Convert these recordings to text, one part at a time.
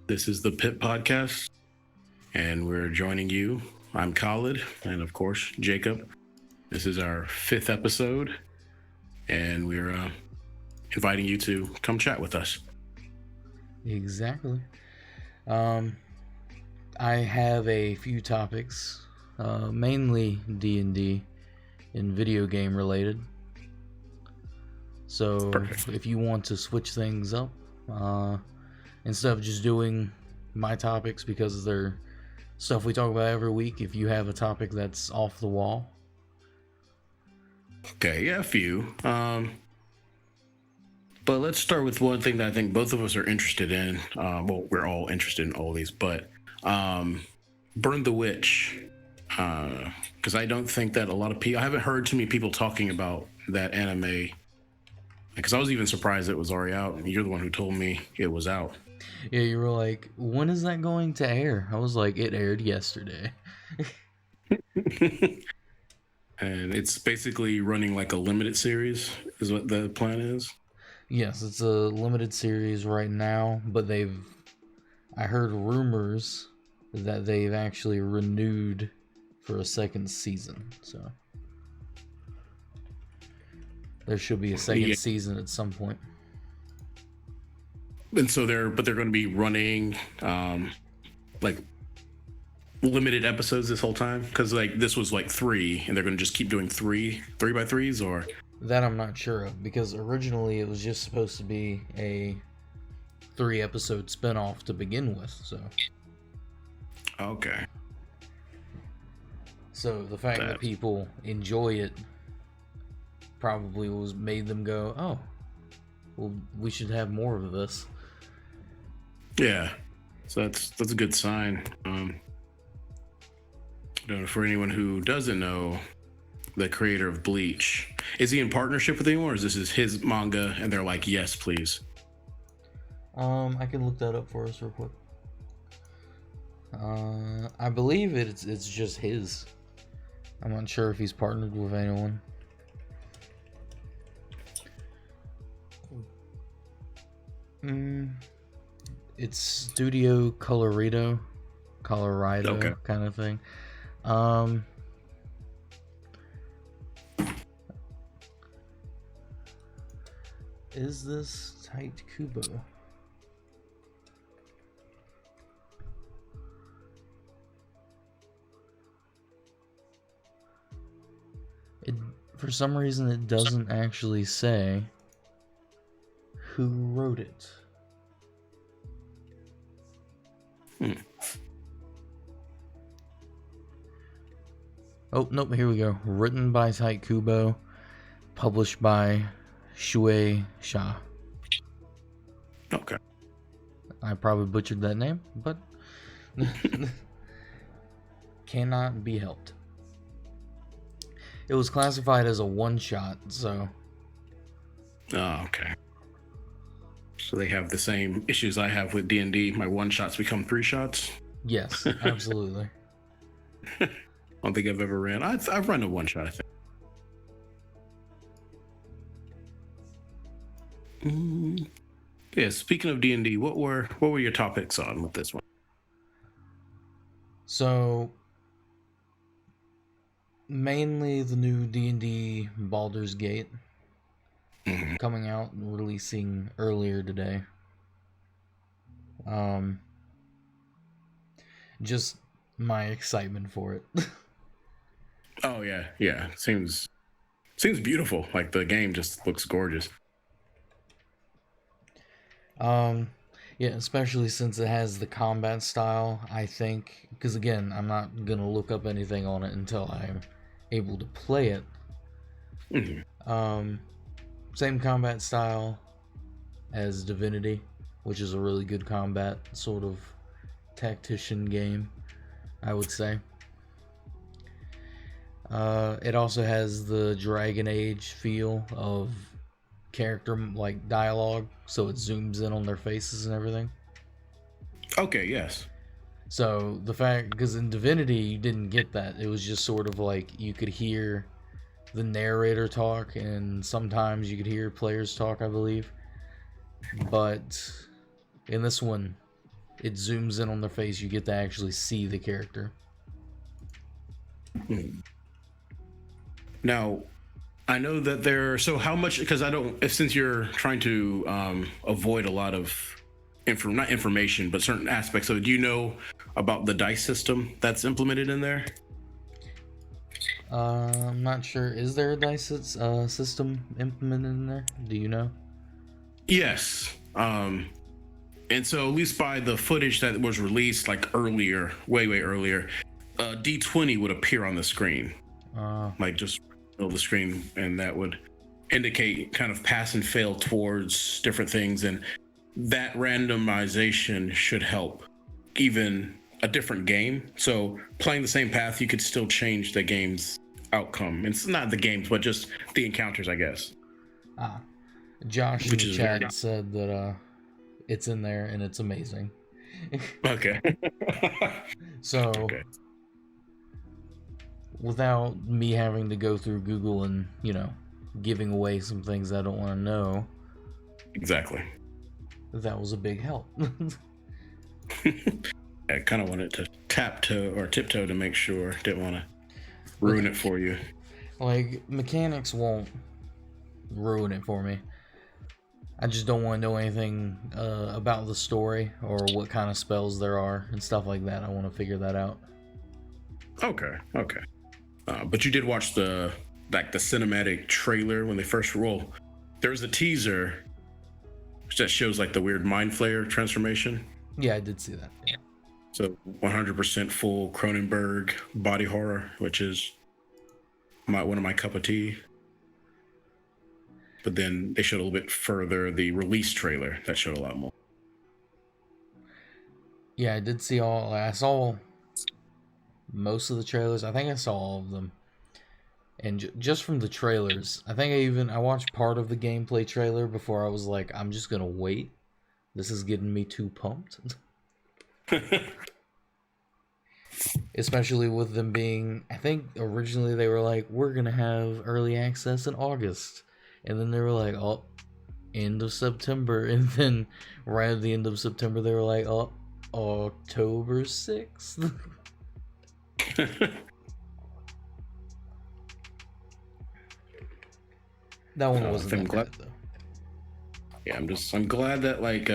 This is the PiP Podcast, and we're joining you. I'm Khalid, and of course, Jacob. This is our 5th episode, and we're inviting you to come chat with us. Exactly. I have a few topics, mainly D&D and video game related. So Perfect. if you want to switch things up, instead of just doing my topics because they're stuff we talk about every week, if you have a topic that's off the wall. Okay, yeah, a few. But let's start with one thing that I think both of us are interested in. Well, we're all interested in all these, but Burn the Witch. Because I don't think that a lot of people, I haven't heard too many people talking about that anime. Because I was even surprised it was already out, and you're the one who told me it was out. Yeah, you were like, when is that going to air? I was like, it aired yesterday. And it's basically running like a limited series, is what the plan is. Yes, it's a limited series right now, but I heard rumors that they've actually renewed for a second season, so there should be a second season at some point. And so they're going to be running like limited episodes this whole time, because like this was like 3, and they're going to just keep doing 3 by 3s, or that I'm not sure of, because originally it was just supposed to be a 3-episode spinoff to begin with. So okay. So the fact that people enjoy it probably made them go, oh, well, we should have more of this. Yeah, so that's a good sign. For anyone who doesn't know, the creator of Bleach, is he in partnership with anyone, or is this his manga and they're like, yes, please? I can look that up for us real quick. I believe it's just his. I'm not sure if he's partnered with anyone. It's Studio Colorido okay. Kind of thing. Is this Tight Kubo? For some reason, it doesn't actually say who wrote it. Oh, nope, here we go. Written by Tight Kubo, published by Shuei Sha. Okay. I probably butchered that name, but cannot be helped. It was classified as a one-shot, so... Oh, okay. So they have the same issues I have with D&D. My one-shots become 3-shots? Yes, absolutely. I don't think I've ever ran. I've run a one-shot, I think. Yeah, speaking of D&D, what were your topics on with this one? So, mainly the new D&D Baldur's Gate coming out and releasing earlier today. Just my excitement for it. Oh yeah. Seems beautiful. Like the game just looks gorgeous. Yeah, especially since it has the combat style, I think, because again, I'm not gonna look up anything on it until I'm able to play it. Same combat style as Divinity, which is a really good combat sort of tactician game, I would say. It also has the Dragon Age feel of character like dialogue, so it zooms in on their faces and everything. Okay, yes. So the fact, because in Divinity you didn't get that, it was just sort of like you could hear the narrator talk, and sometimes you could hear players talk, I believe. But in this one, it zooms in on their face, you get to actually see the character. Now, I know that so how much, because since you're trying to avoid a lot of not information, but certain aspects of it, do you know about the dice system that's implemented in there? I'm not sure. Is there a dice system implemented in there? Do you know? Yes. And so at least by the footage that was released like earlier, way earlier, D20 would appear on the screen. Like just the screen, and that would indicate kind of pass and fail towards different things, and that randomization should help even a different game. So playing the same path, you could still change the game's outcome. It's not the games, but just the encounters, I guess. Josh in the chat said that it's in there and it's amazing. Okay. So okay. Without me having to go through Google and, giving away some things I don't want to know. Exactly. That was a big help. I kind of wanted to tiptoe to make sure. Didn't want to ruin it for you. Like, mechanics won't ruin it for me. I just don't want to know anything about the story or what kind of spells there are and stuff like that. I want to figure that out. Okay. But you did watch the cinematic trailer when they first roll. There was a teaser that shows like the weird mind flayer transformation. Yeah, I did see that. Yeah. So 100% full Cronenberg body horror, which is one of my cup of tea. But then they showed a little bit further the release trailer that showed a lot more. Yeah, I did see I saw most of the trailers. I think I saw all of them. And just from the trailers, I think I watched part of the gameplay trailer before I was like, I'm just going to wait. This is getting me too pumped. Especially with them being, I think originally they were like, we're going to have early access in August. And then they were like, oh, end of September. And then right at the end of September, they were like, oh, October 6th. That one wasn't that bad, though. Yeah, I'm glad that, like,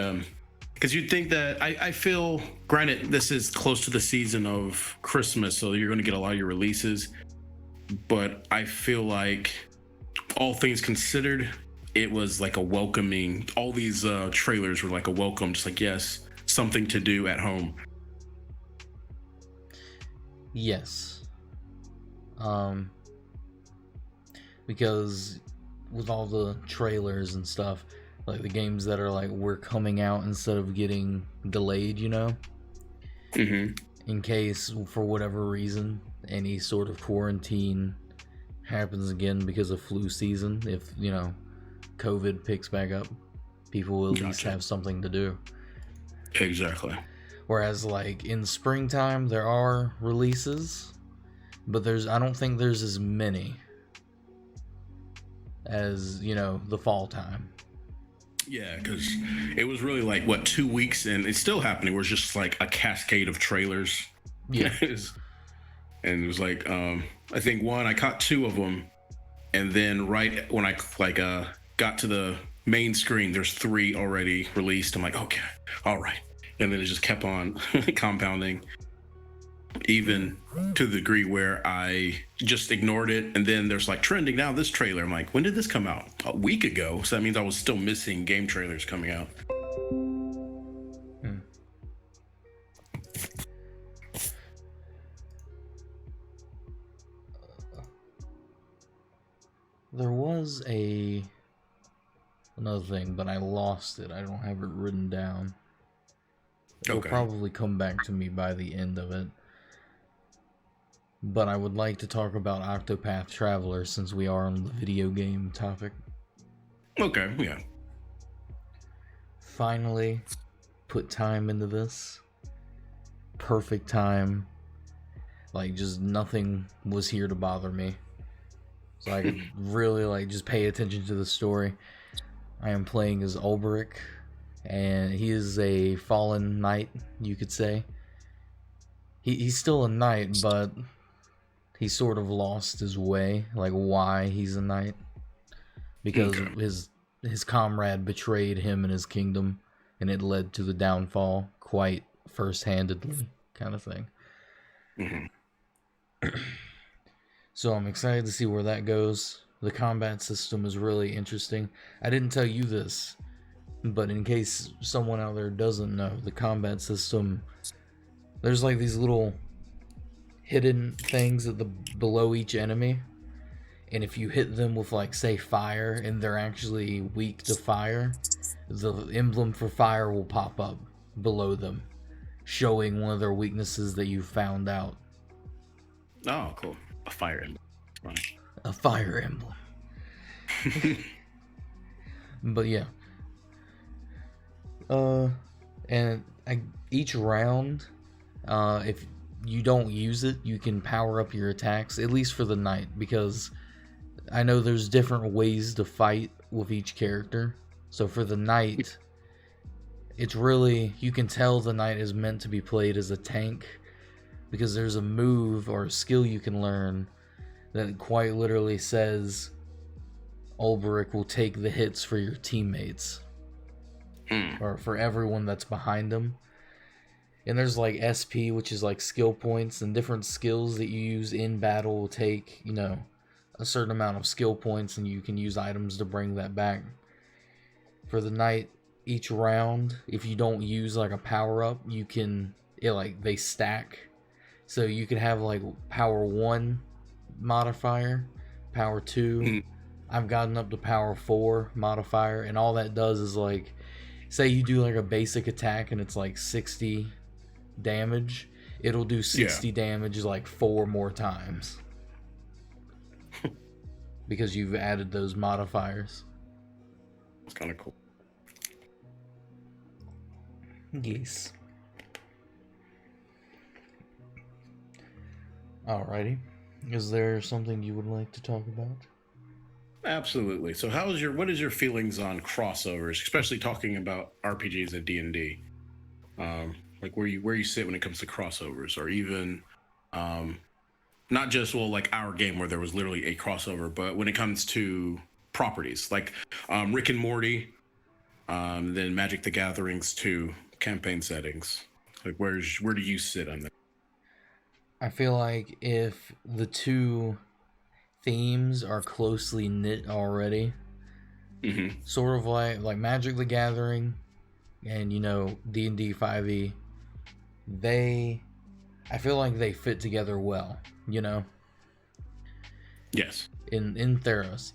because you'd think that, I feel, granted, this is close to the season of Christmas, so you're going to get a lot of your releases, but I feel like, all things considered, it was like a welcoming, all these trailers were like a welcome, just like, yes, something to do at home. Yes. Because with all the trailers and stuff, like the games that are like, we're coming out instead of getting delayed, in case for whatever reason any sort of quarantine happens again because of flu season. If COVID picks back up, people will at least have something to do. Exactly. Whereas like in springtime there are releases, but I don't think there's as many as the fall time. Yeah, because it was really like 2 weeks, and it's still happening. Where it's just like a cascade of trailers. Yeah. And it was like, I think I caught 2 of them, and then right when I got to the main screen, there's 3 already released. I'm like, okay, all right, and then it just kept on compounding, even to the degree where I just ignored it. And then there's like trending now this trailer. I'm like, when did this come out? A week ago. So that means I was still missing game trailers coming out. There was another thing, but I lost it. I don't have it written down. It'll probably come back to me by the end of it. But I would like to talk about Octopath Traveler since we are on the video game topic. Okay, yeah. Finally put time into this. Perfect time. Like, just nothing was here to bother me. So I could really, just pay attention to the story. I am playing as Ulbrich, and he is a fallen knight, you could say. He's still a knight, but he sort of lost his way, like why he's a knight, because his comrade betrayed him and his kingdom, and it led to the downfall quite first-handedly, kind of thing. So I'm excited to see where that goes. The combat system is really interesting. I didn't tell you this, but in case someone out there doesn't know, the combat system, there's like these little hidden things at the below each enemy, and if you hit them with, like, say, fire, and they're actually weak to fire, the emblem for fire will pop up below them, showing one of their weaknesses that you found out. Oh, cool. A fire emblem. Funny. A fire emblem. But yeah. Each round, if you don't use it, you can power up your attacks, at least for the knight, because I know there's different ways to fight with each character. So for the knight, it's really, you can tell the knight is meant to be played as a tank, because there's a move or a skill you can learn that quite literally says Ulbrich will take the hits for your teammates, or for everyone that's behind him. And there's like SP, which is like skill points, and different skills that you use in battle will take, you know, a certain amount of skill points, and you can use items to bring that back. For the knight, each round, if you don't use like a power up, you can, they stack. So you could have like power 1 modifier, power 2. I've gotten up to power 4 modifier, and all that does is, like, say you do like a basic attack and it's like 60 damage, it'll do 60 damage like 4 more times. Because you've added those modifiers. It's kind of cool. Yes. Alrighty. Is there something you would like to talk about? Absolutely. So what is your feelings on crossovers, especially talking about RPGs and D&D? Like where you sit when it comes to crossovers, or even not just like our game where there was literally a crossover, but when it comes to properties like Rick and Morty, then Magic the Gathering's 2 campaign settings. Like where do you sit on that? I feel like if the 2 themes are closely knit already, sort of like Magic the Gathering and, you know, D&D 5e, I feel like they fit together well, you know? Yes. In Theros.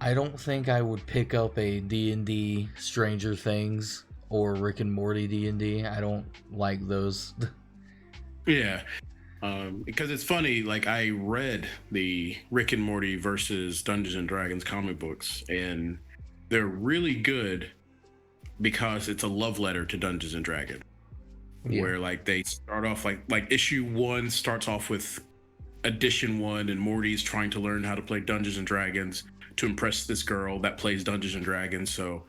I don't think I would pick up a D&D Stranger Things or Rick and Morty D&D. I don't like those. Yeah. Because it's funny, like I read the Rick and Morty versus Dungeons and Dragons comic books, and they're really good because it's a love letter to Dungeons and Dragons. Yeah. Where like they start off like issue 1 starts off with edition 1, and Morty's trying to learn how to play Dungeons and Dragons to impress this girl that plays Dungeons and Dragons. So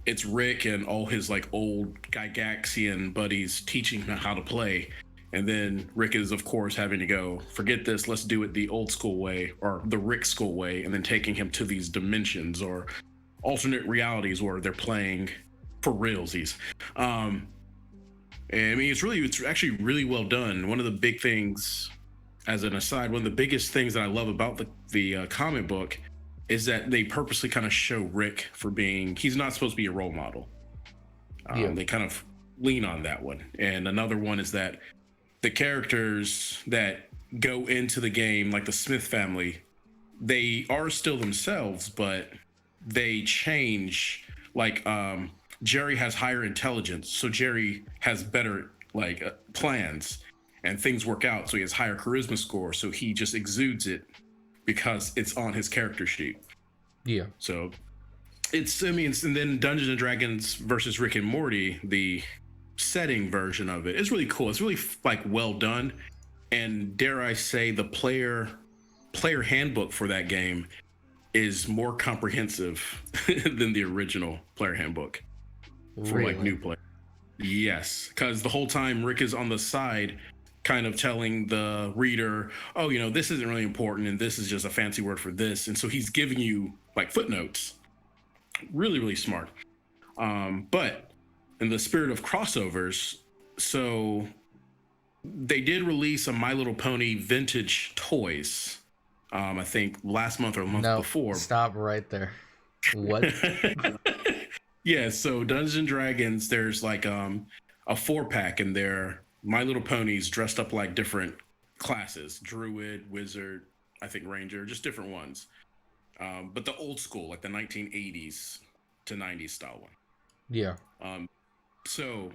it's Rick and all his like old Gygaxian buddies teaching him how to play. And then Rick is, of course, having to go, forget this, let's do it the old school way, or the Rick school way, and then taking him to these dimensions or alternate realities where they're playing for realsies. And I mean, it's actually really well done. One of the big things, as an aside, one of the biggest things that I love about the comic book is that they purposely kind of show Rick for being, he's not supposed to be a role model. They kind of lean on that one. And another one is that the characters that go into the game, like the Smith family, they are still themselves, but they change. Like Jerry has higher intelligence, so Jerry has better plans, and things work out. So he has higher charisma score, so he just exudes it because it's on his character sheet. Yeah. So and then Dungeons and Dragons versus Rick and Morty, the setting version of it is really cool. It's really well done, and dare I say, the player handbook for that game is more comprehensive than the original player handbook. for like new players. Yes, because the whole time Rick is on the side kind of telling the reader, oh, this isn't really important and this is just a fancy word for this. And so he's giving you like footnotes. Really, really smart. But in the spirit of crossovers, so they did release a My Little Pony vintage toys. I think last month or a month before. Stop right there. What? Yeah, so Dungeons and Dragons, there's like a 4-pack in there. My Little Ponies dressed up like different classes: Druid, Wizard, I think Ranger, just different ones. But the old school, like the 1980s to 90s style one. Yeah. So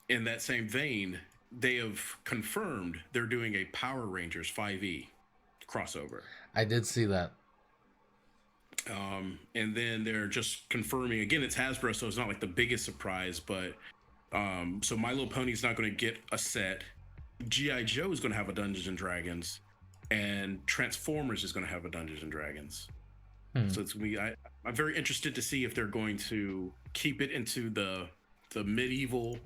in that same vein, they have confirmed they're doing a Power Rangers 5e crossover. I did see that. And then they're just confirming, again, it's Hasbro, so it's not like the biggest surprise, but so My Little Pony is not going to get a set. G.I. Joe is going to have a Dungeons and Dragons, and Transformers is going to have a Dungeons and Dragons. So it's going to be, I'm very interested to see if they're going to keep it into the medieval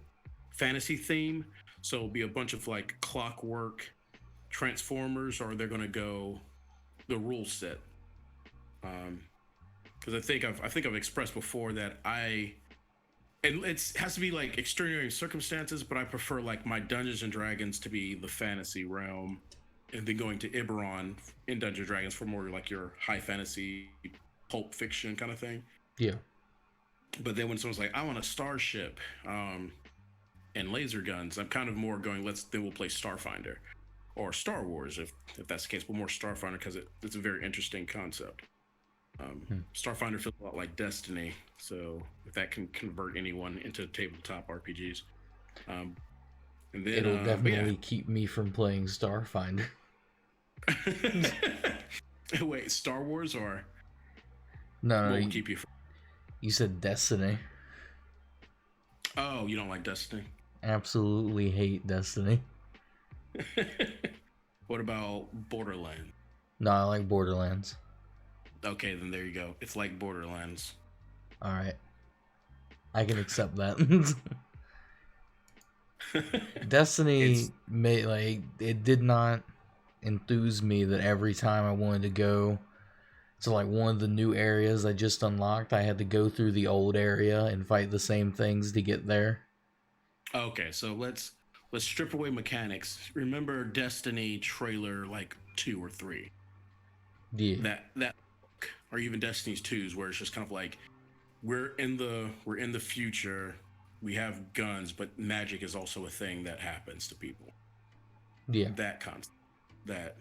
fantasy theme. So it'll be a bunch of like Clockwork Transformers, or they're going to go the rule set. Because I think I've expressed before that and it has to be like extraordinary circumstances, but I prefer like my Dungeons and Dragons to be the fantasy realm, and then going to Iberon in Dungeons and Dragons for more like your high fantasy pulp fiction kind of thing. Yeah. But then when someone's like, I want a starship and laser guns, I'm kind of more going, then we'll play Starfinder or Star Wars if that's the case, but more Starfinder because it's a very interesting concept. Starfinder feels a lot like Destiny, so if that can convert anyone into tabletop RPGs, and then it'll definitely keep me from playing Starfinder. Wait, Star Wars or no? What will keep you from? You said Destiny. Oh, you don't like Destiny? Absolutely hate Destiny. What about Borderlands? No, I like Borderlands. Okay, then there you go. It's like Borderlands. All right. I can accept that. Destiny it did not enthuse me that every time I wanted to go to like one of the new areas I just unlocked, I had to go through the old area and fight the same things to get there. Okay, so let's strip away mechanics. Remember Destiny trailer like 2 or 3? Yeah. That or even Destiny's 2s, where it's just kind of like we're in the future, we have guns, but magic is also a thing that happens to people. Yeah. That concept, that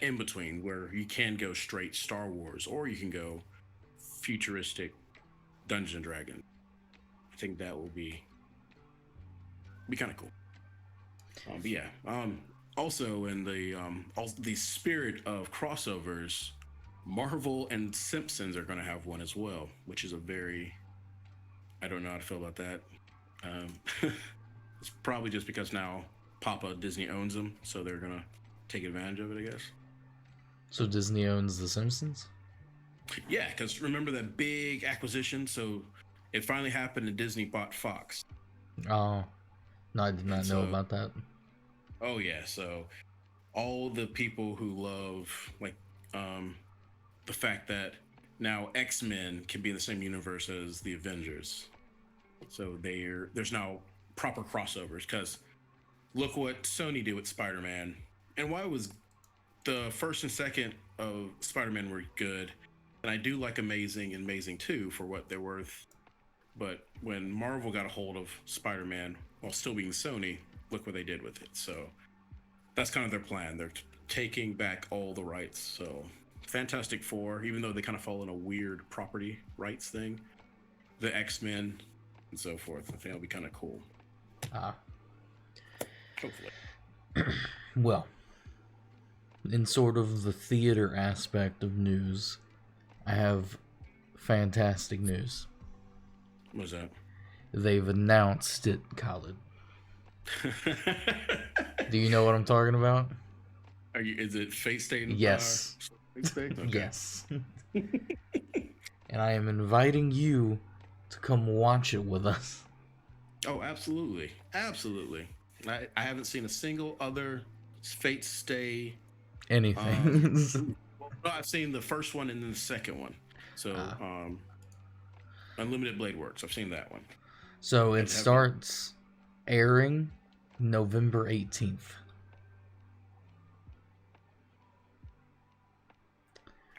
in between, where you can go straight Star Wars or you can go futuristic Dungeons and Dragons. I think that will be kind of cool. But yeah. Also in the spirit of crossovers, Marvel and Simpsons are going to have one as well, which is I don't know how to feel about that. It's probably just because now Papa Disney owns them, so they're going to take advantage of it, I guess. So Disney owns The Simpsons? Yeah, because remember that big acquisition? So it finally happened and Disney bought Fox. Oh, no, I did not know about that. Oh, yeah, so all the people who love, like, the fact that now X-Men can be in the same universe as the Avengers. So there's now proper crossovers, because look what Sony did with Spider-Man. And why was the first and second of Spider-Man were good, and I do like Amazing and Amazing 2 for what they're worth. But when Marvel got a hold of Spider-Man while still being Sony, look what they did with it. So that's kind of their plan. They're taking back all the rights. So Fantastic Four, even though they kind of fall in a weird property rights thing, the X-Men and so forth, I think that'll be kind of cool. Hopefully. Well, in sort of the theater aspect of news, I have fantastic news. What's that? They've announced it, Khaled. Do you know what I'm talking about? Is it Fate Stay? Yes. Okay. Yes. And I am inviting you to come watch it with us. Oh, absolutely, absolutely. I haven't seen a single other Fate Stay. Anything. Well, no, I've seen the first one and then the second one. So, uh, Unlimited Blade Works. I've seen that one. so it Have you? starts airing November 18th.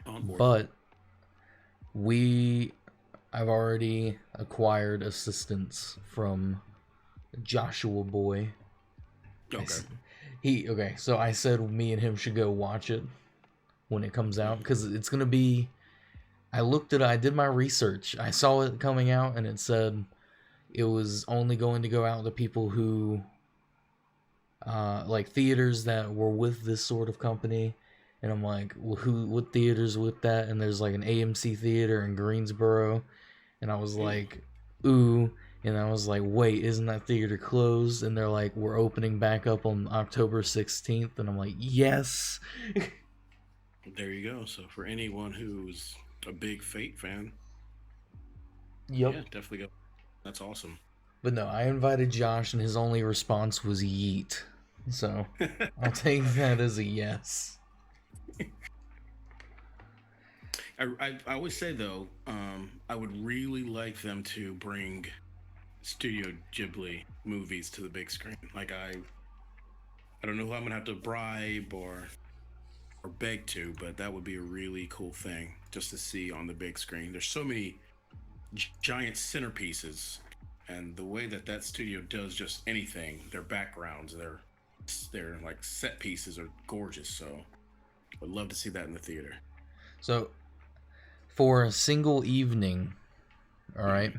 On board. But I've already acquired assistance from Joshua Boy. Okay. Okay, so I said me and him should go watch it when it comes out because it's gonna be. I did my research. I saw it coming out, and it said it was only going to go out to people who, like theaters that were with this sort of company. And I'm like, well, what theaters with that? And there's like an AMC theater in Greensboro, and I was like, ooh. And I was like, wait, isn't that theater closed? And they're like, we're opening back up on October 16th. And I'm like, yes. There you go. So for anyone who's a big Fate fan, Yep. yeah, definitely go. That's awesome. But no, I invited Josh, and his only response was yeet. So I'll take that as a yes. I always say though, I would really like them to bring Studio Ghibli movies to the big screen. Like I don't know who I'm gonna have to bribe or beg to, but that would be a really cool thing just to see on the big screen. There's so many giant centerpieces, and the way that studio does just anything, their backgrounds, their like set pieces are gorgeous. So I'd love to see that in the theater. So for a single evening, all right.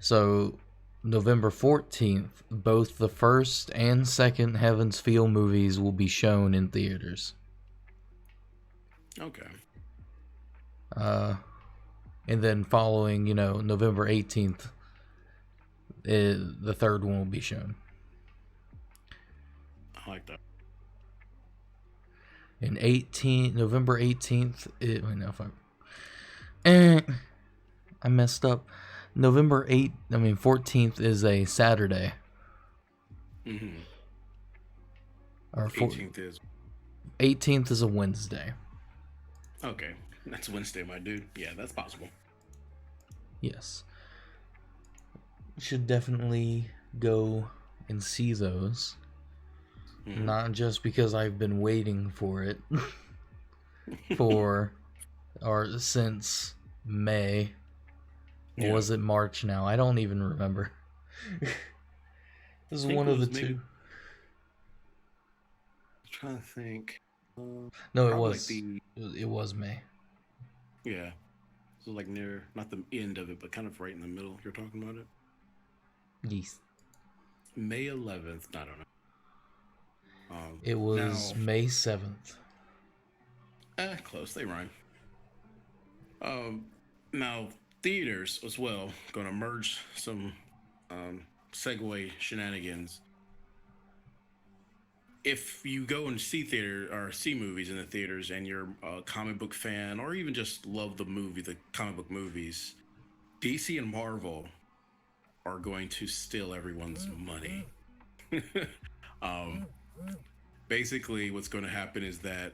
So November 14th, both the first and second Heaven's Feel movies will be shown in theaters. Okay. And then following, November 18th, the third one will be shown. I like that. In November 18th, I messed up. November 14th is a Saturday. Mm-hmm. Or 18th 18th is a Wednesday. Okay. That's Wednesday, my dude. Yeah, that's possible. Yes. Should definitely go and see those. Mm-hmm. Not just because I've been waiting for it since May. Yeah. Or was it March now? I don't even remember. This is one of the two. I'm trying to think. No, it was. It was May. Yeah. So like near, not the end of it, but kind of right in the middle. You're talking about it? Yes. May 11th. I don't know. It was May 7th. Close. They rhyme. Now, theaters as well. Going to merge some segue shenanigans. If you go and see movies in the theaters and you're a comic book fan or even just love the comic book movies, DC and Marvel are going to steal everyone's money. Basically, what's going to happen is that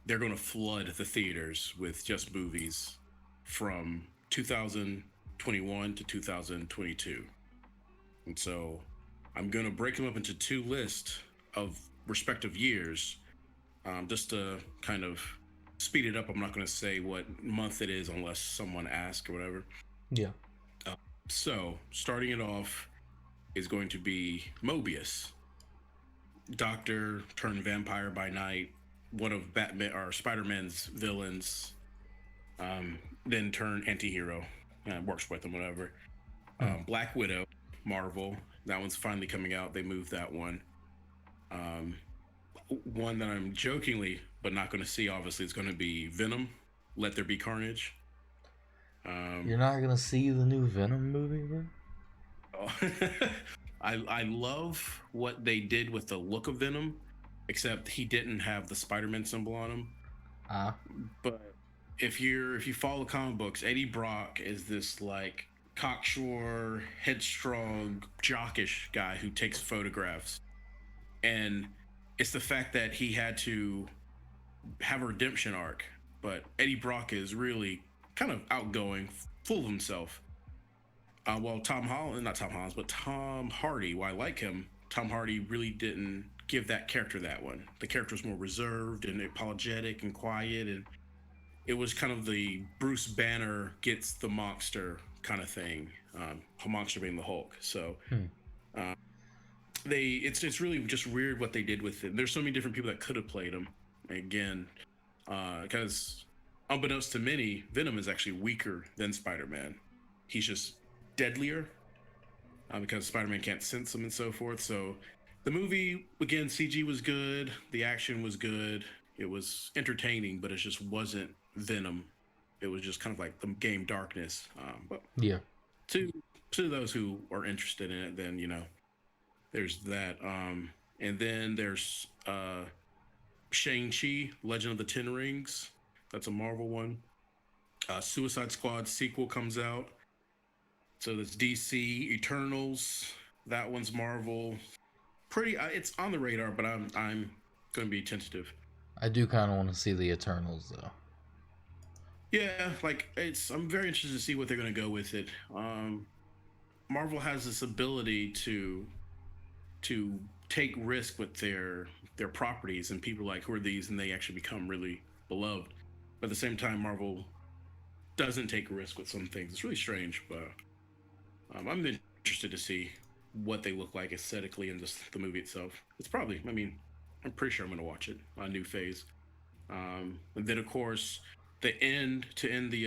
they're going to flood the theaters with just movies from 2021 to 2022. And so I'm going to break them up into two lists of respective years, just to kind of speed it up. I'm not going to say what month it is unless someone asks or whatever. Yeah. So starting it off is going to be Mobius, doctor turned vampire by night, one of Batman or Spider-Man's villains, then turned anti-hero, works with him, whatever. Black Widow, Marvel, that one's finally coming out. They moved that one. One that I'm jokingly but not going to see, obviously, is going to be Venom, Let There Be Carnage. You're not going to see the new Venom movie, bro? I love what they did with the look of Venom, except he didn't have the Spider-Man symbol on him. But if you follow comic books, Eddie Brock is this like cocksure, headstrong, jockish guy who takes photographs. And it's the fact that he had to have a redemption arc. But Eddie Brock is really kind of outgoing, full of himself. Well, Tom Hardy, while I like him, Tom Hardy really didn't give that character that one. The character was more reserved and apologetic and quiet, and it was kind of the Bruce Banner gets the monster kind of thing. Monster being the Hulk. So it's really just weird what they did with it. There's so many different people that could have played him. Again, because unbeknownst to many, Venom is actually weaker than Spider-Man. He's just deadlier because Spider-Man can't sense him and so forth. So the movie, again, CG was good. The action was good. It was entertaining, but it just wasn't Venom. It was just kind of like the game Darkness. But yeah. To those who are interested in it, then, there's that. And then there's Shang-Chi, Legend of the Ten Rings. That's a Marvel one. Suicide Squad sequel comes out. So there's DC, Eternals. That one's Marvel. It's on the radar, but I'm going to be tentative. I do kind of want to see the Eternals, though. Yeah, I'm very interested to see what they're going to go with it. Marvel has this ability to take risk with their properties, and people are like, who are these? And they actually become really beloved. But at the same time, Marvel doesn't take a risk with some things. It's really strange, but I'm interested to see what they look like aesthetically in just the movie itself. It's probably, I'm pretty sure I'm going to watch it on New Phase. And then, of course, to end the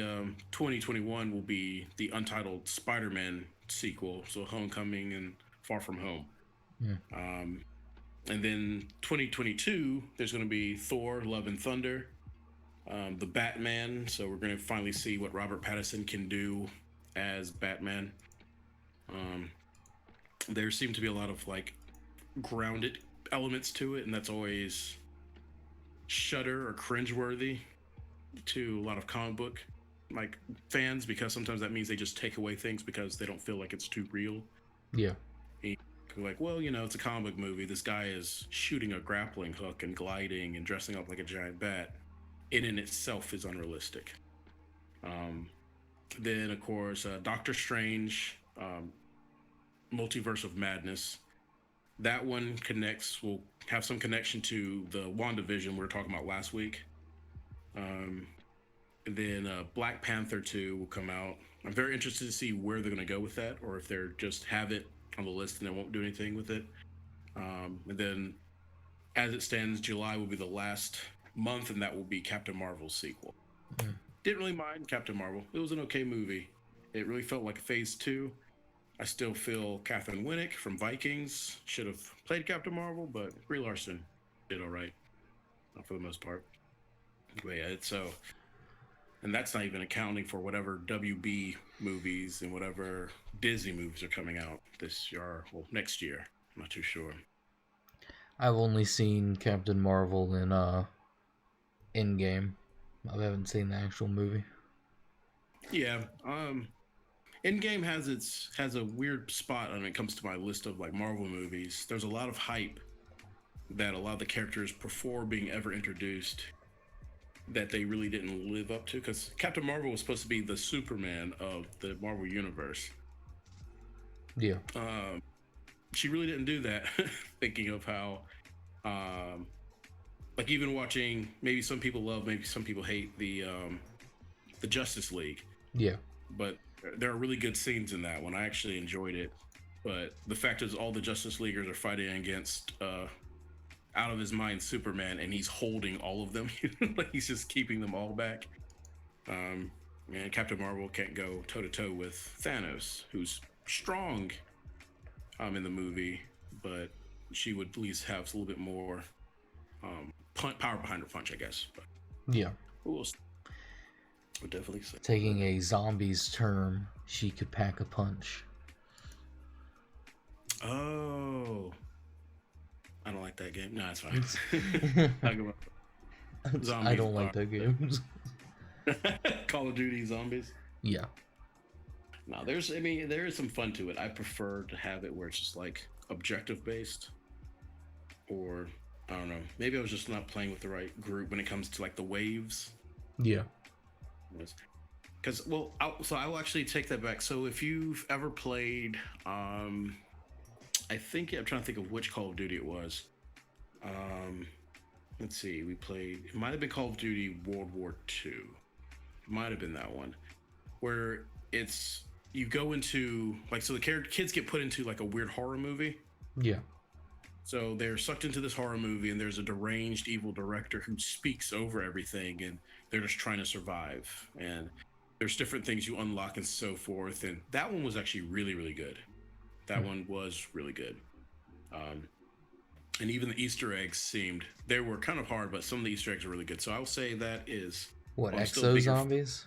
2021 will be the untitled Spider-Man sequel, so Homecoming and Far From Home. Yeah. And then 2022, there's going to be Thor, Love and Thunder, the Batman. So we're going to finally see what Robert Pattinson can do as Batman. There seem to be a lot of grounded elements to it, and that's always shudder or cringeworthy to a lot of comic book fans, because sometimes that means they just take away things because they don't feel like it's too real. Yeah. Well, it's a comic book movie. This guy is shooting a grappling hook and gliding and dressing up like a giant bat. It in itself is unrealistic. Then, of course, Doctor Strange, Multiverse of Madness. That one will have some connection to the WandaVision we were talking about last week. Then Black Panther 2 will come out. I'm very interested to see where they're going to go with that, or if they're just have it on the list and they won't do anything with it. And then, as it stands, July will be the last month, and that will be Captain Marvel's sequel. Didn't really mind Captain Marvel. It was an okay movie. It really felt like Phase 2. I still feel Catherine Winnick from Vikings should have played Captain Marvel, but Brie Larson did all right, for the most part. But yeah, and that's not even accounting for whatever WB movies and whatever Disney movies are coming out this year, next year. I'm not too sure. I've only seen Captain Marvel in Endgame. I haven't seen the actual movie. Yeah, Endgame has a weird spot when it comes to my list of Marvel movies. There's a lot of hype that a lot of the characters before being ever introduced that they really didn't live up to, because Captain Marvel was supposed to be the Superman of the Marvel Universe. Yeah. She really didn't do that. Thinking of how, even watching, maybe some people love, maybe some people hate the Justice League. Yeah. But there are really good scenes in that one. I actually enjoyed it. But the fact is, all the Justice Leaguers are fighting against out of his mind Superman, and he's holding all of them. He's just keeping them all back. And Captain Marvel can't go toe to toe with Thanos, who's strong in the movie, but she would at least have a little bit more power behind her punch, I guess. But yeah, we'll definitely say. Taking a zombie's term, she could pack a punch. Oh. I don't like that game. No, it's fine. I don't like that game. Call of Duty Zombies? Yeah. No, there is some fun to it. I prefer to have it where it's just like objective based, or I don't know. Maybe I was just not playing with the right group when it comes to like the waves. Yeah. Because I will actually take that back. So if you've ever played, I think I'm trying to think of which Call of Duty it was. Let's see, we played. It might have been Call of Duty World War II. Might have been that one, where it's you go into like so the kids get put into like a weird horror movie. Yeah. So they're sucked into this horror movie, and there's a deranged evil director who speaks over everything, and they're just trying to survive. And there's different things you unlock and so forth. And that one was actually really, really good. That one was really good. And even the Easter eggs they were kind of hard, but some of the Easter eggs are really good. So I'll say that is what, Exo Zombies?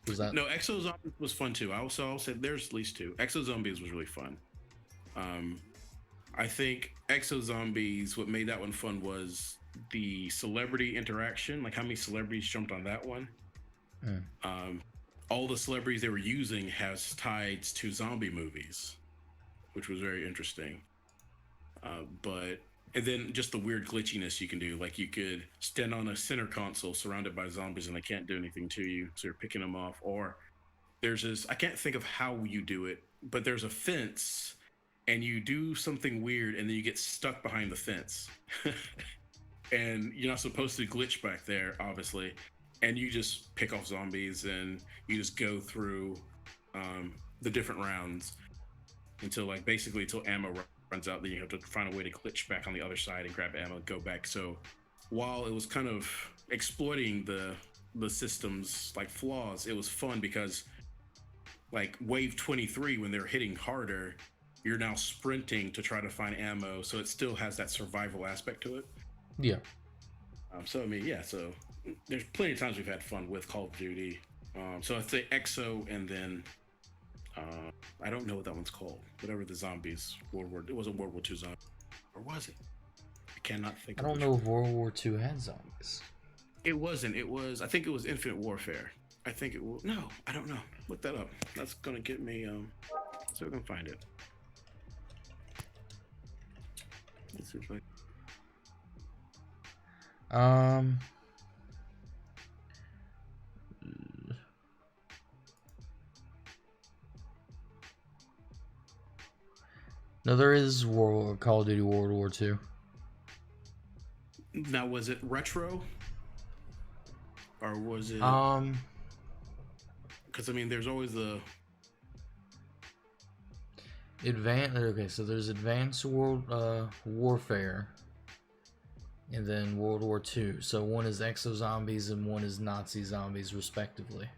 Was that? No, Exo Zombies was fun too. I'll say there's at least two. Exo Zombies was really fun. I think Exo Zombies, what made that one fun was the celebrity interaction, like how many celebrities jumped on that one. All the celebrities they were using has ties to zombie movies, which was very interesting. And then just the weird glitchiness you can do, like you could stand on a center console surrounded by zombies and they can't do anything to you, so you're picking them off. Or there's this, I can't think of how you do it, but there's a fence and you do something weird and then you get stuck behind the fence. And you're not supposed to glitch back there, obviously. And you just pick off zombies and you just go through the different rounds until ammo runs out. Then you have to find a way to glitch back on the other side and grab ammo and go back. So while it was kind of exploiting the system's like flaws, it was fun because like wave 23, when they're hitting harder, you're now sprinting to try to find ammo. So it still has that survival aspect to it. Yeah. So there's plenty of times we've had fun with Call of Duty. So I'd say EXO, and then I don't know what that one's called. Whatever the zombies, it wasn't World War II zombie, or was it? I cannot think. I don't know if World War II had zombies. It wasn't. It was. I think it was Infinite Warfare. I think it was. No, I don't know. Look that up. That's gonna get me. So we can find it. Let's see if I. No, there is Call of Duty World War II. Now, was it retro? Or was it... Because, I mean, there's always the... Okay, so there's Advanced Warfare, and then World War II. So one is Exo Zombies and one is Nazi Zombies, respectively.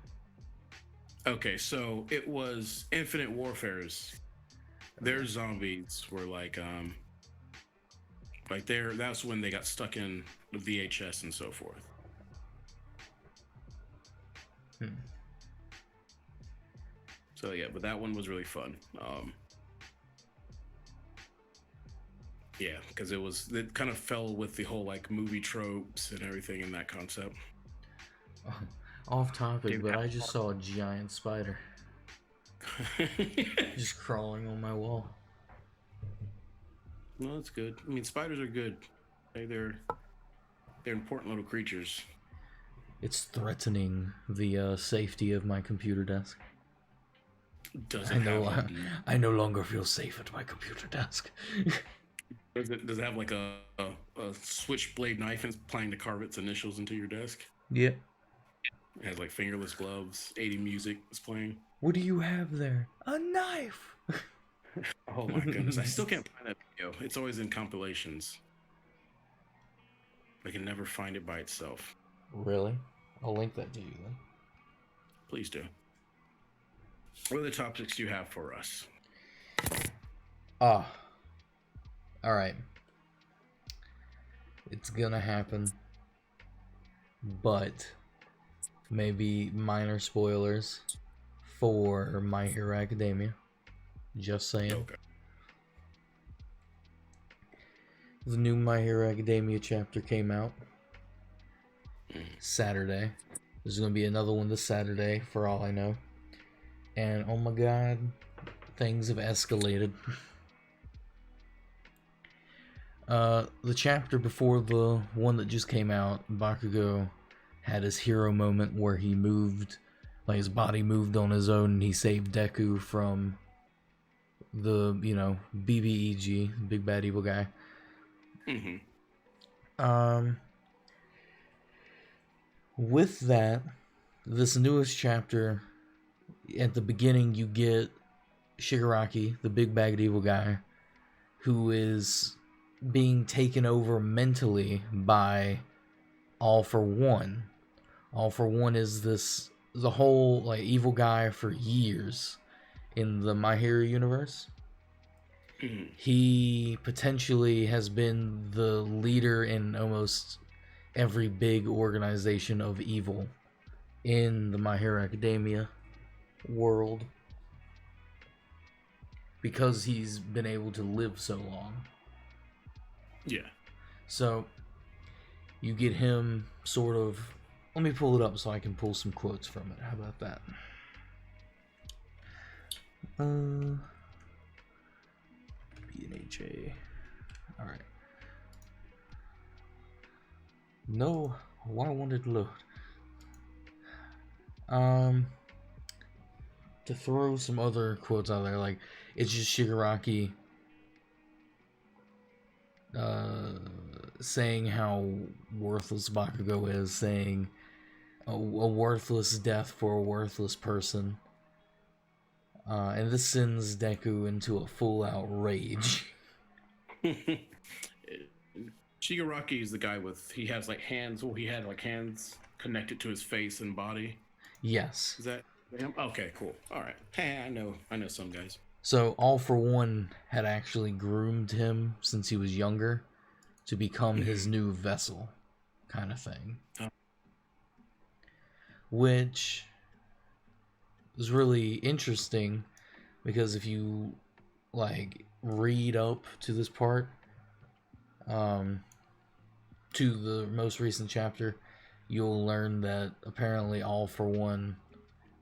Okay, so it was Infinite Warfare's... Their zombies were that's when they got stuck in the VHS and so forth. So yeah, but that one was really fun. Yeah, because it kind of fell with the whole like movie tropes and everything in that concept. Off topic, but I just saw a giant spider. Just crawling on my wall. Well, that's good. I mean, spiders are good. They're important little creatures. It's threatening the safety of my computer desk. I no longer feel safe at my computer desk. Does it have like a switchblade knife and it's planning to carve its initials into your desk? Yeah. It has like fingerless gloves. 80 music is playing. What do you have there? A knife! Oh my goodness. I still can't find that video. It's always in compilations. I can never find it by itself. Really? I'll link that to you then. Please do. What other topics do you have for us? Alright. It's gonna happen. But maybe minor spoilers for My Hero Academia. Just saying. Okay. The new My Hero Academia chapter came out Saturday. There's going to be another one this Saturday, for all I know. And oh my god, things have escalated. The chapter before the one that just came out, Bakugo had his hero moment where he moved, like his body moved on his own, and he saved Deku from the, BBEG, Big Bad Evil Guy. With that, this newest chapter, at the beginning, you get Shigaraki, the Big Bad Evil Guy, who is being taken over mentally by All For One. All For One is the whole like evil guy for years in the My Hero universe. He potentially has been the leader in almost every big organization of evil in the My Hero Academia world because he's been able to live so long. Yeah. So you get him sort of. Let me pull it up so I can pull some quotes from it. How about that? BNHA. Alright. No, why won't it load? To throw some other quotes out there, like, it's just Shigaraki saying how worthless Bakugo is, saying a worthless death for a worthless person. And this sends Deku into a full-out rage. Shigaraki is the guy he has like hands. Well, he had like hands connected to his face and body. Yes. Is that him? Okay, cool. All right. Hey, I know some guys. So All For One had actually groomed him since he was younger to become his new vessel, kind of thing. Oh. Which was really interesting because if you like read up to this part, to the most recent chapter, you'll learn that apparently All For One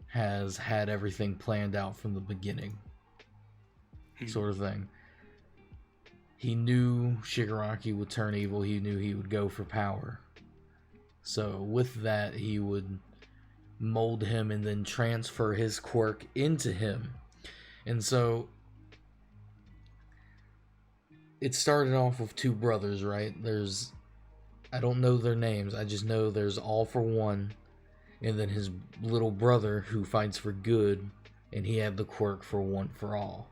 has had everything planned out from the beginning, sort of thing. He knew Shigaraki would turn evil. He knew he would go for power. So with that, he would mold him and then transfer his quirk into him. And so it started off with two brothers, right? I don't know their names. I just know there's All For One, and then his little brother who fights for good, and he had the quirk for One For All.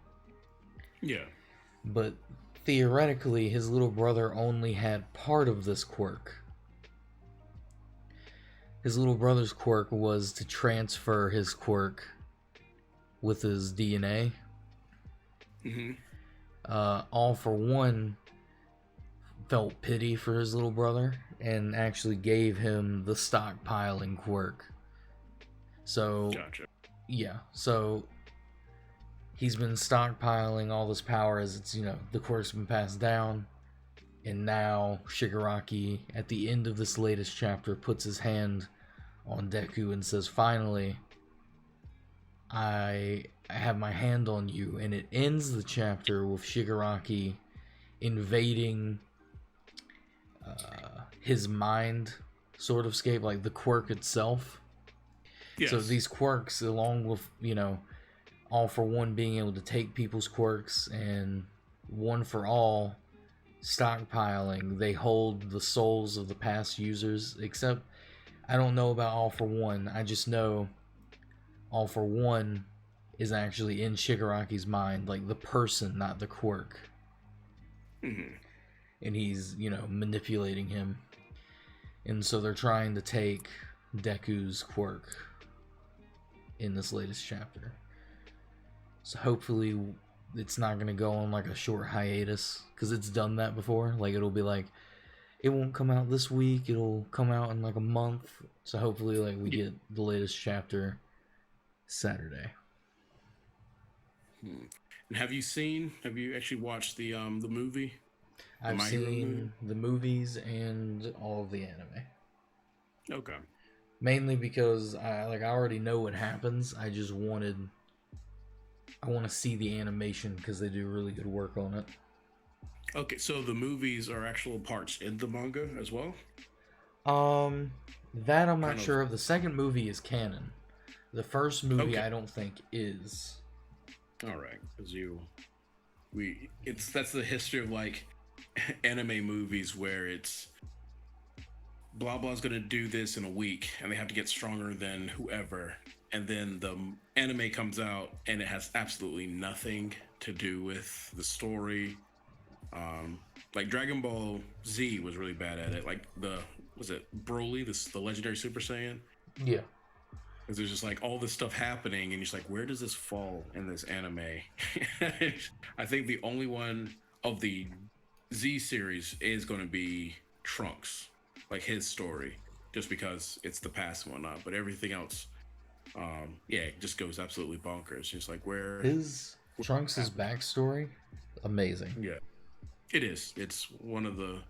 Yeah. But theoretically, his little brother only had part of this quirk. His little brother's quirk was to transfer his quirk with his DNA. All For One felt pity for his little brother and actually gave him the stockpiling quirk. So, gotcha. Yeah, so he's been stockpiling all this power as it's, the quirk's been passed down. And now Shigaraki, at the end of this latest chapter, puts his hand on Deku and says, finally, I have my hand on you. And it ends the chapter with Shigaraki invading his mind sort of scape, like the quirk itself. Yes. So these quirks, along with, All For One being able to take people's quirks and One For All stockpiling, they hold the souls of the past users, except I don't know about All For One. I just know All For One is actually in Shigaraki's mind, like the person, not the quirk. And he's, manipulating him. And so they're trying to take Deku's quirk in this latest chapter. So hopefully it's not going to go on like a short hiatus, because it's done that before. Like it'll be like, it won't come out this week, it'll come out in like a month. So hopefully like we get the latest chapter Saturday. And have you actually watched the movie? I've seen the movies and all of the anime. Okay. Mainly because I already know what happens. I just wanted I want to see the animation because they do really good work on it. Okay, so the movies are actual parts in the manga as well? That I'm not Kind sure of. of. The second movie is canon. The first movie Okay. I don't think is. All right, because that's the history of like anime movies where it's blah blah's gonna do this in a week and they have to get stronger than whoever, and then the anime comes out and it has absolutely nothing to do with the story. Like Dragon Ball Z was really bad at it. Like was it Broly, the legendary Super Saiyan? Yeah. Because there's just like all this stuff happening, and you're just like, where does this fall in this anime? I think the only one of the Z series is going to be Trunks, like his story, just because it's the past and whatnot. But everything else, yeah, it just goes absolutely bonkers. Just like His Trunks' backstory, amazing. yeah, it is. It's one of the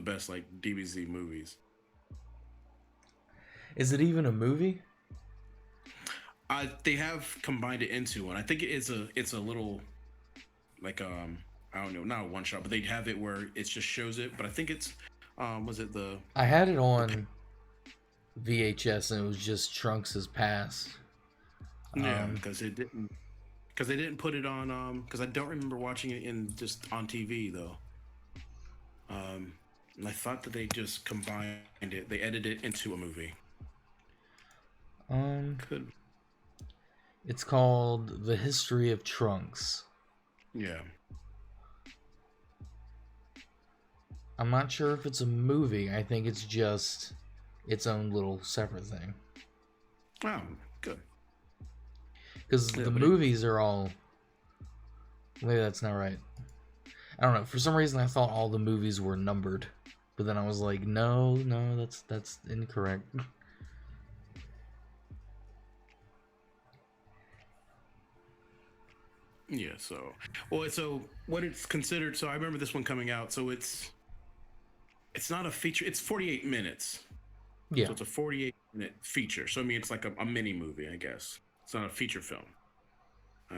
best like DBZ movies. Is it even a movie? They have combined it into one. I think it's a little like I don't know, not a one shot, but they have it where it just shows it. But I think it's was it the I had it on VHS and it was just Trunks' past. yeah, because they didn't put it on because I don't remember watching it in just on TV though. And I thought that they just combined it. They edited it into a movie. Could It's called The History of Trunks. yeah. I'm not sure if it's a movie. I think it's just its own little separate thing. Oh, good. Because the movies are all... Maybe that's not right. I don't know. For some reason, I thought all the movies were numbered. But then I was like, no, that's incorrect. Yeah, so what it's considered, so I remember this one coming out, so it's not a feature, it's 48 minutes. Yeah. So it's a 48-minute feature. So I mean it's like a mini movie, I guess. It's not a feature film.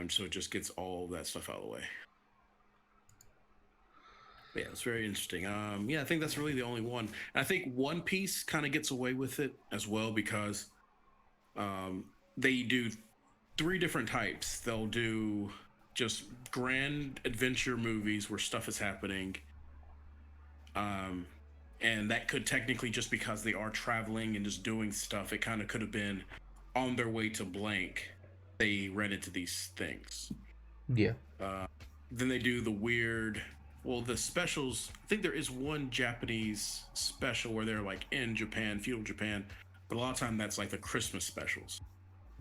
So it just gets all that stuff out of the way. But yeah, it's very interesting. Yeah, I think that's really the only one. And I think One Piece kind of gets away with it as well because they do 3 different types. They'll do just grand adventure movies where stuff is happening. And that could technically, just because they are traveling and just doing stuff, it kind of could have been on their way to blank. They ran into these things. Yeah. Then they do the weird, the specials. I think there is one Japanese special where they're like in Japan, feudal Japan, but a lot of time that's like the Christmas specials,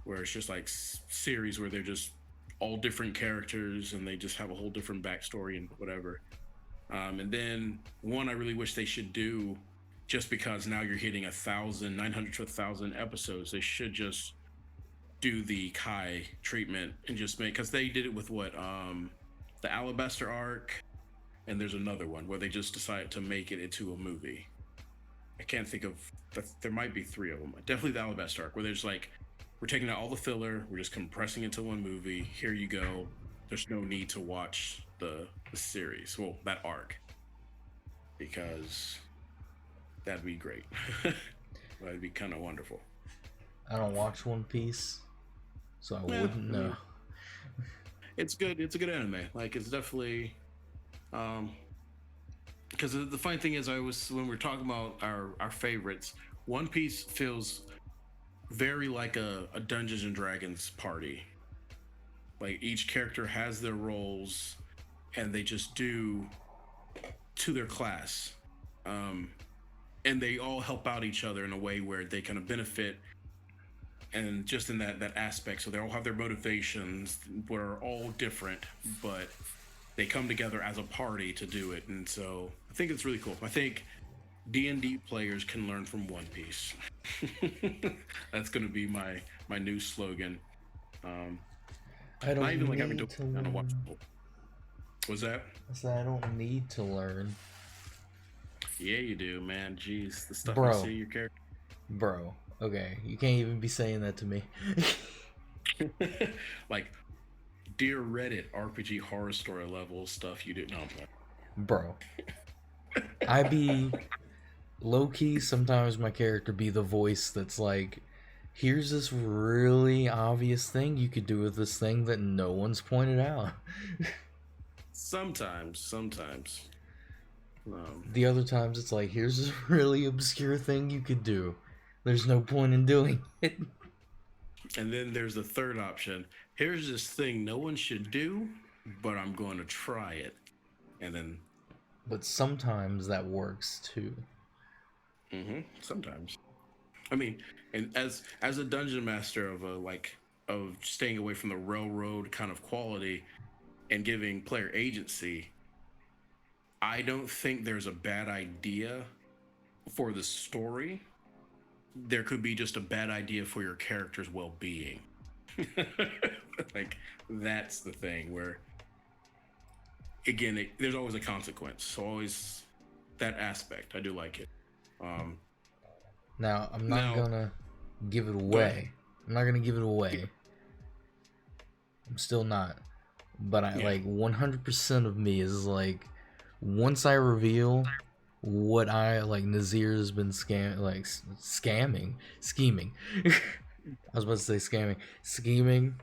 where it's just like series where they're just all different characters and they just have a whole different backstory and whatever. And then one I really wish they should do, just because now you're hitting 900 to 1,000 episodes, they should just do the Kai treatment and just make, because they did it with the Alabaster arc, and there's another one where they just decided to make it into a movie. I can't think of, there might be 3 of them. Definitely the Alabaster arc, where there's like, we're taking out all the filler, we're just compressing it into one movie. Here you go. There's no need to watch the series, that arc, because that'd be great. That'd be kind of wonderful. I don't watch One Piece, so I wouldn't know. It's good. It's a good anime. Like, it's definitely because the funny thing is, when we're talking about our favorites, One Piece feels very like a Dungeons and Dragons party. Like, each character has their roles and they just do to their class, and they all help out each other in a way where they kind of benefit, and just in that aspect. So they all have their motivations, but are all different, but they come together as a party to do it. And so I think it's really cool. I think D&D players can learn from One Piece. That's going to be my new slogan. I don't not even like having need to watch. Was that? I said I don't need to learn. Yeah, you do, man. Jeez, the stuff Bro. I see your character. Bro, okay, you can't even be saying that to me. Like, Dear Reddit RPG horror story level stuff you didn't know. Bro. I be low key, sometimes my character be the voice that's like, here's this really obvious thing you could do with this thing that no one's pointed out. Sometimes. The other times it's like, here's this really obscure thing you could do. There's no point in doing it. And then there's the third option. Here's this thing no one should do, but I'm going to try it. And then. But sometimes that works too. Sometimes. I mean, and as a dungeon master of staying away from the railroad kind of quality and giving player agency, I don't think there's a bad idea for the story. There could be just a bad idea for your character's well-being. Like, that's the thing where, again, there's always a consequence. So always that aspect. I do like it. Now, I'm not gonna give it away. I'm still not. But I like 100% of me is like, once I reveal what I like, Nazir's been scheming. I was about to say scheming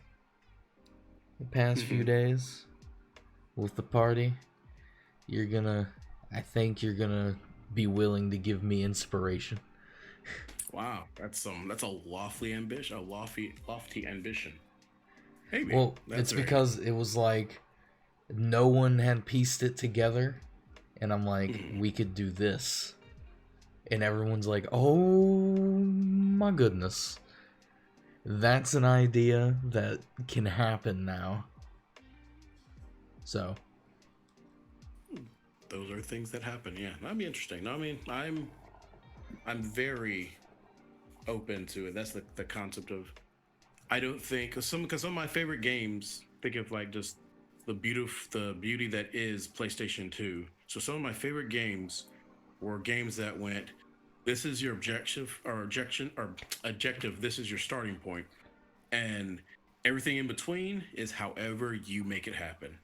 the past few days with the party. I think you're gonna be willing to give me inspiration. Wow, that's a lofty ambition. Lofty ambition. Maybe. Well, it's because it was like no one had pieced it together, and I'm like, we could do this, and everyone's like, oh my goodness, that's an idea that can happen now. So those are things that happen. Yeah, that'd be interesting. I mean, I'm very open to it. That's the concept of. I don't think because some of my favorite games, think of like just the beauty that is PlayStation 2. So some of my favorite games were games that went, this is your objective. This is your starting point, and everything in between is however you make it happen.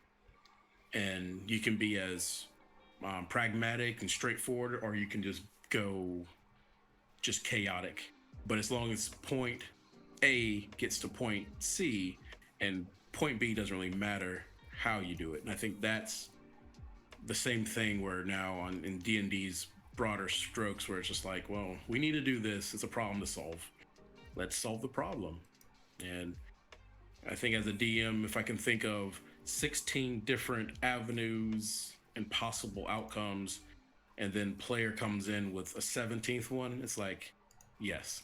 And you can be as pragmatic and straightforward, or you can just go just chaotic. But as long as point A gets to point C and point B doesn't really matter how you do it. And I think that's the same thing where now in D&D's broader strokes where it's just like, well, we need to do this. It's a problem to solve. Let's solve the problem. And I think as a DM, if I can think of 16 different avenues and possible outcomes, and then player comes in with a 17th one, it's like, yes,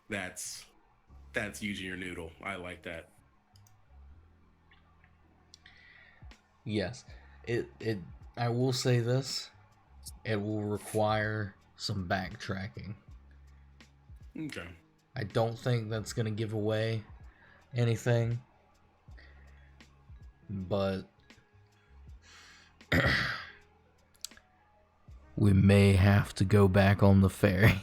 that's using your noodle. I like that. Yes, I will say this, it will require some backtracking. Okay. I don't think that's gonna give away anything, but we may have to go back on the ferry.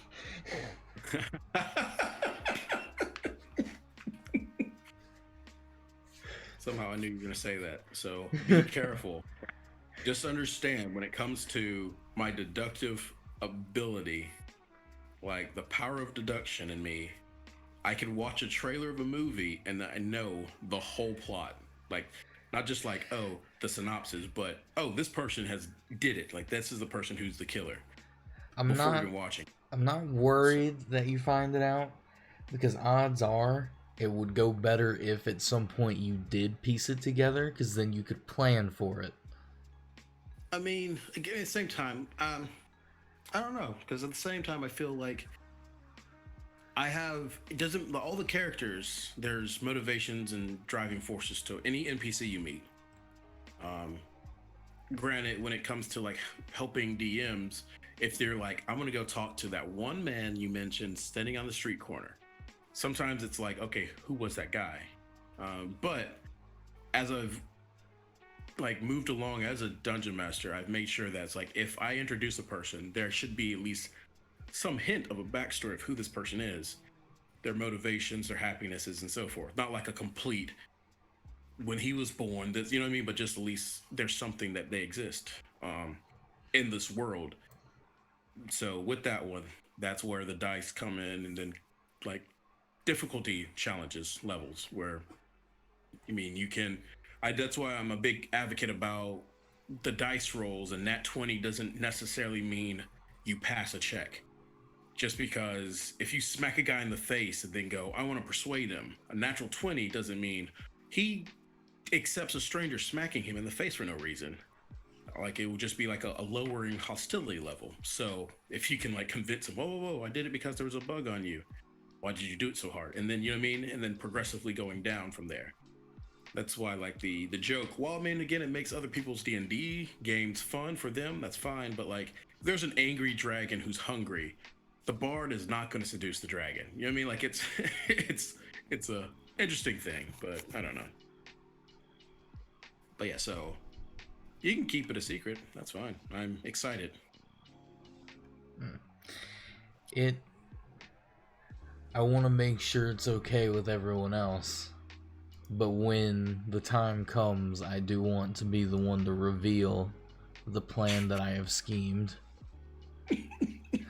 Somehow I knew you were going to say that. So be careful. Just understand when it comes to my deductive ability, like the power of deduction in me, I can watch a trailer of a movie and I know the whole plot. Like, not just like, oh, the synopsis, but, oh, this person did it. Like, this is the person who's the killer. Before even watching. I'm not worried that you find it out, because odds are it would go better if at some point you did piece it together, because then you could plan for it. I mean, again, at the same time, I don't know, because at the same time, I feel like all the characters, there's motivations and driving forces to any NPC you meet. Granted, when it comes to like helping DMs, if they're like, I'm going to go talk to that one man you mentioned standing on the street corner. Sometimes it's like, okay, who was that guy? But as I've like moved along as a dungeon master, I've made sure that it's like, if I introduce a person, there should be at least some hint of a backstory of who this person is, their motivations, their happinesses, and so forth. Not like a complete when he was born. That, you know what I mean? But just at least there's something that they exist in this world. So with that one, that's where the dice come in, and then like difficulty challenges levels where I mean you can. That's why I'm a big advocate about the dice rolls, and nat 20 doesn't necessarily mean you pass a check. Just because if you smack a guy in the face and then go, I want to persuade him, a natural 20 doesn't mean he accepts a stranger smacking him in the face for no reason. Like it would just be like a lowering hostility level. So if you can like convince him, whoa, I did it because there was a bug on you. Why did you do it so hard? And then, you know what I mean? And then progressively going down from there. That's why like the joke, well, I mean, again, it makes other people's D&D games fun for them. That's fine. But like, if there's an angry dragon who's hungry, the bard is not going to seduce the dragon. You know what I mean? Like it's it's a interesting thing, but I don't know. But yeah, so you can keep it a secret. That's fine. I'm excited. I want to make sure it's okay with everyone else. But when the time comes, I do want to be the one to reveal the plan that I have schemed.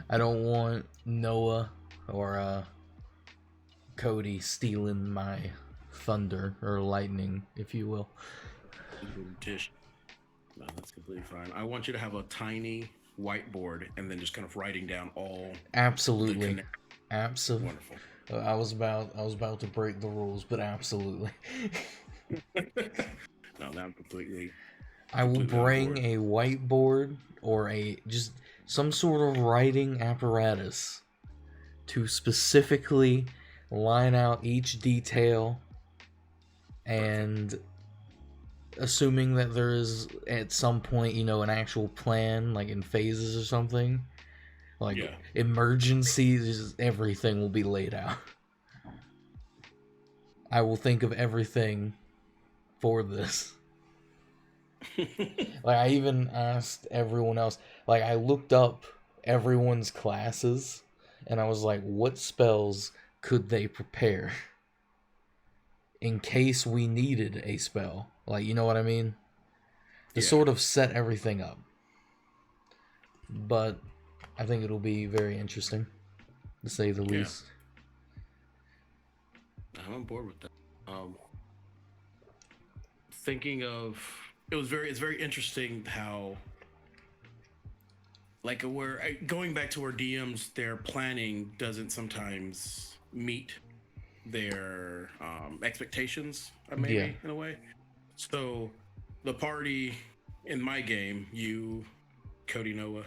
I don't want Noah or Cody stealing my thunder or lightning, if you will. Tish. No, that's completely fine. I want you to have a tiny whiteboard and then just kind of writing down all. Absolutely. Absolutely. Wonderful. I was about to break the rules, but absolutely. No, not completely. I will bring a whiteboard or just some sort of writing apparatus to specifically line out each detail, and assuming that there is at some point, an actual plan, like in phases or something, like emergencies, everything will be laid out. I will think of everything for this. Like, I even asked everyone else, like, I looked up everyone's classes, and I was like, what spells could they prepare in case we needed a spell? Like, you know what I mean? To sort of set everything up. But I think it'll be very interesting, to say the least. I'm on board with that. Thinking of it's very interesting how, like, where going back to where DMs, their planning doesn't sometimes meet their expectations, maybe in a way. So the party in my game, you, Cody, Noah,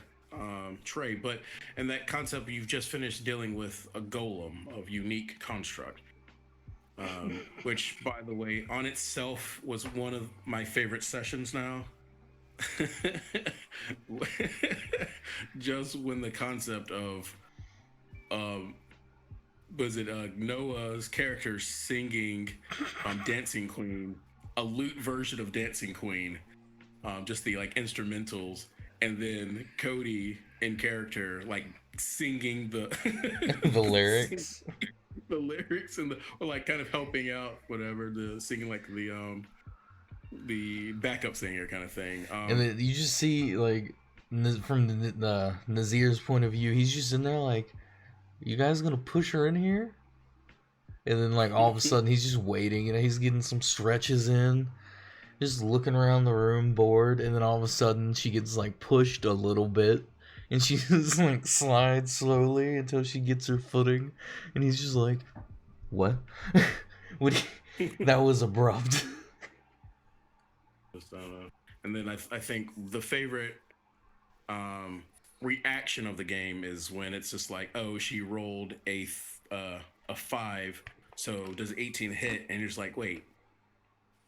Trey, but in that concept, you've just finished dealing with a golem of unique construct. Which, by the way, on itself was one of my favorite sessions now. Just when the concept of, was it Noah's character singing Dancing Queen, a lute version of Dancing Queen, just the like instrumentals, and then Cody in character like singing the the lyrics. The lyrics and or like kind of helping out, whatever, the singing like the backup singer kind of thing. And then you just see like from the Nazir's point of view, he's just in there like, you guys gonna push her in here? And then like all of a sudden he's just waiting, he's getting some stretches in, just looking around the room bored, and then all of a sudden she gets like pushed a little bit. And she just like slides slowly until she gets her footing, and he's just like, "What? That was abrupt." And then I think the favorite reaction of the game is when it's just like, "Oh, she rolled a 5, so does 18 hit?" And you're just like, "Wait,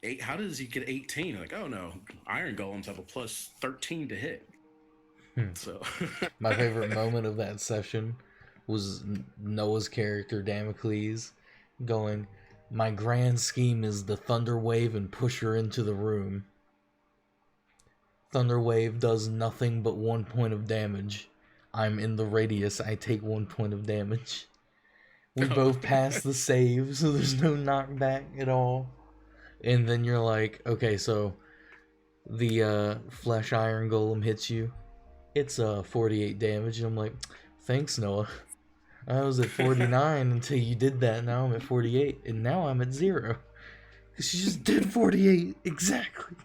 8? How does he get 18?" Like, "Oh no, Iron Golems have a plus 13 to hit." So my favorite moment of that session was Noah's character Damocles going, "My grand scheme is the Thunder Wave and push her into the room. Thunder Wave does nothing but 1 point of damage. I'm in the radius, I take 1 point of damage. We both pass the save, so there's no knockback at all. And then you're like, okay, so the flesh iron golem hits you. It's 48 damage. And I'm like, thanks, Noah. I was at 49 until you did that. Now I'm at 48, and now I'm at 0. She just did 48 exactly.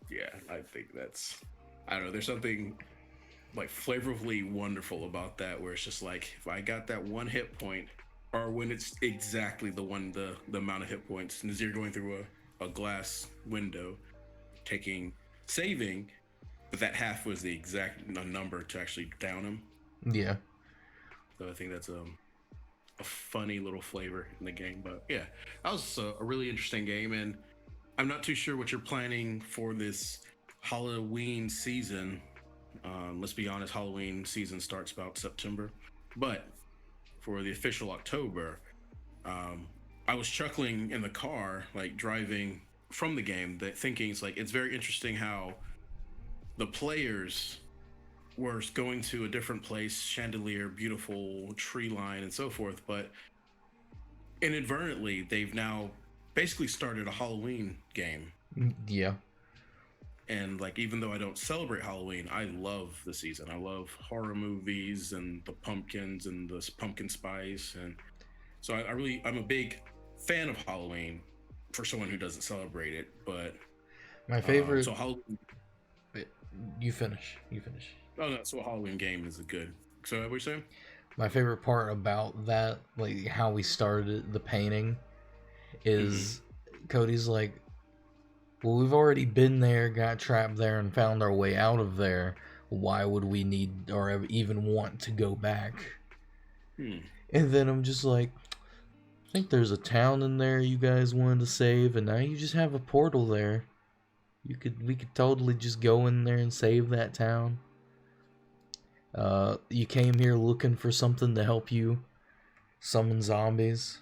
Yeah, I think that's, I don't know, there's something like flavorfully wonderful about that, where it's just like, if I got that one hit point, or when it's exactly the amount of hit points, and as you're going through a glass window, saving, but that half was the exact number to actually down him. Yeah. So I think that's a funny little flavor in the game. But yeah, that was a really interesting game, and I'm not too sure what you're planning for this Halloween season. Let's be honest, Halloween season starts about September, but for the official October, I was chuckling in the car, like driving from the game, that thinking it's very interesting how the players were going to a different place, chandelier, beautiful tree line, and so forth, but inadvertently they've now basically started a Halloween game. Yeah. And like, even though I don't celebrate Halloween, I love the season. I love horror movies and the pumpkins and the pumpkin spice, and so I'm a big fan of Halloween for someone who doesn't celebrate it. But my favorite. So Halloween. You finish. Oh no, so a Halloween game is a good. So what are you saying? My favorite part about that, like how we started the painting, is Cody's like, well, we've already been there, got trapped there, and found our way out of there. Why would we need or even want to go back? And then I'm just like, I think there's a town in there you guys wanted to save, and now you just have a portal there. We could totally just go in there and save that town. You came here looking for something to help you summon zombies.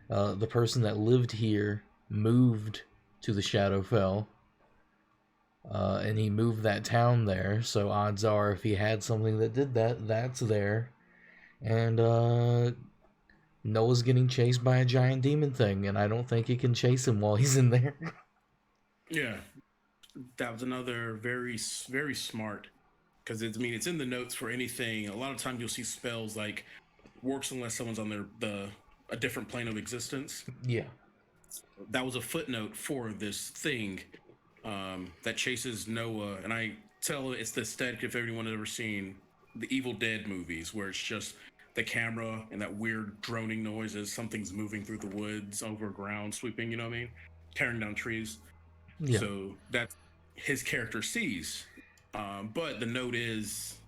The person that lived here moved to the Shadowfell, and he moved that town there, so odds are if he had something that did that, that's there. And Noah's getting chased by a giant demon thing, and I don't think he can chase him while he's in there. Yeah, that was another very, very smart, because it's in the notes for anything. A lot of times you'll see spells like works unless someone's on a different plane of existence. Yeah. That was a footnote for this thing that chases Noah, and I tell it's the aesthetic, if anyone has ever seen the Evil Dead movies, where it's just the camera and that weird droning noise as something's moving through the woods, over ground, sweeping, you know what I mean, tearing down trees. Yeah. So that's his character sees, but the note is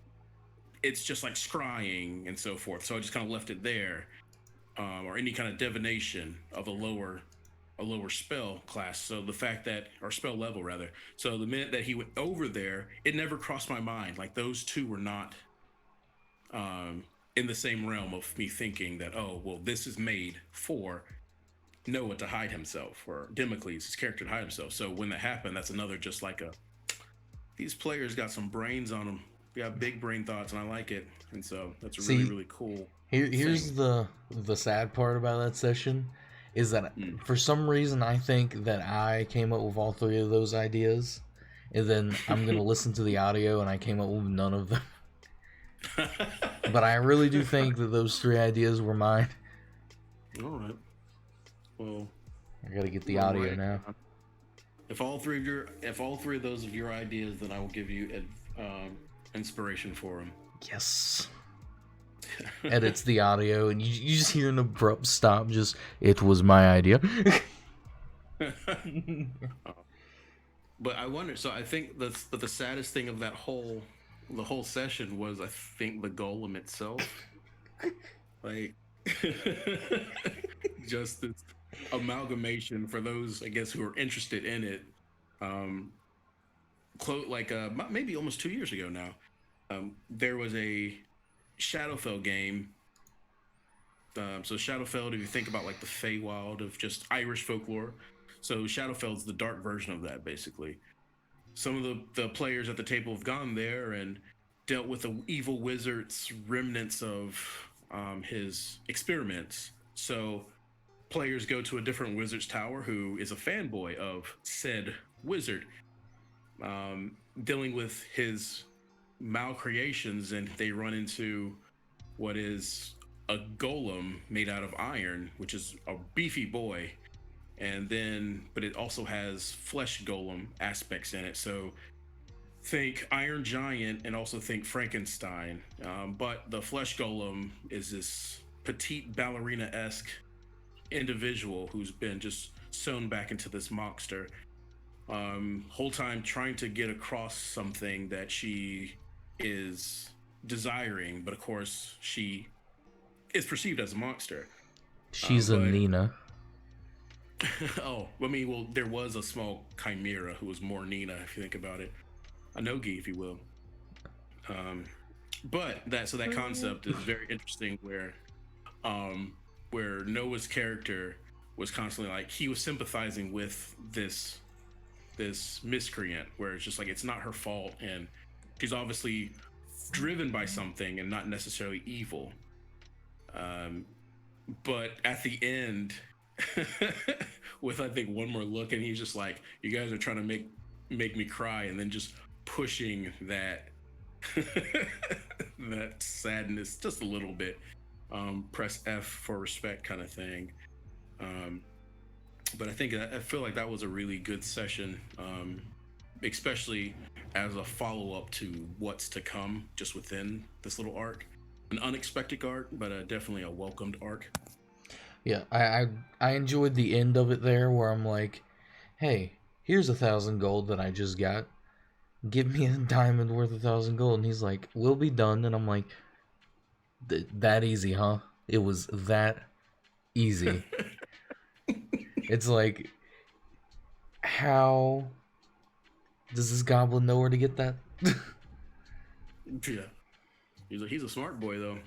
it's just like scrying and so forth. So I just kind of left it there, or any kind of divination of a lower spell class. So the fact that, or spell level rather. So the minute that he went over there, it never crossed my mind. Like, those two were not in the same realm of me thinking that, oh, well, this is made for Noah to hide himself, or Damocles, his character, to hide himself. So when that happened, that's another just like these players got some brains on them. They got big brain thoughts, and I like it. And so that's really, really cool. Here's the sad part about that session. Is that for some reason I think that I came up with all three of those ideas, and then I'm going to listen to the audio and I came up with none of them. But I really do think that those three ideas were mine. All right. Well, I got to get the audio now. If all three of those of your ideas, then I will give you inspiration for them. Yes. Edits the audio, and you just hear an abrupt stop. Just, it was my idea. But I wonder. So I think the saddest thing of the whole session was, I think, the golem itself. Like, just this amalgamation for those, I guess, who are interested in it. Maybe almost 2 years ago now, there was a Shadowfell game. So Shadowfell, if you think about like the Feywild of just Irish folklore, so Shadowfell's the dark version of that, basically. Some of the players at the table have gone there and dealt with the evil wizard's remnants of his experiments. So players go to a different wizard's tower who is a fanboy of said wizard, dealing with his malcreations, and they run into what is a golem made out of iron, which is a beefy boy. And then, but it also has flesh golem aspects in it. So think Iron Giant and also think Frankenstein. But the flesh golem is this petite ballerina-esque individual who's been just sewn back into this monster. Whole time trying to get across something that she is desiring, but of course she is perceived as a monster. She's a Nina. Oh, I mean, well, there was a small chimera who was more Nina, if you think about it. A Nogi, if you will. But that concept is very interesting, where Noah's character was constantly like, he was sympathizing with this miscreant, where it's just like, it's not her fault, and she's obviously driven by something and not necessarily evil. But at the end, with I think one more look, and he's just like, you guys are trying to make me cry, and then just pushing that that sadness just a little bit. Press F for respect kind of thing. But I feel like that was a really good session, especially as a follow-up to what's to come just within this little arc. An unexpected arc, but definitely a welcomed arc. Yeah, I enjoyed the end of it there, where I'm like, hey, here's 1,000 gold that I just got. Give me a diamond worth 1,000 gold. And he's like, we'll be done. And I'm like, that easy, huh? It was that easy. It's like, how does this goblin know where to get that? Yeah. He's a smart boy, though.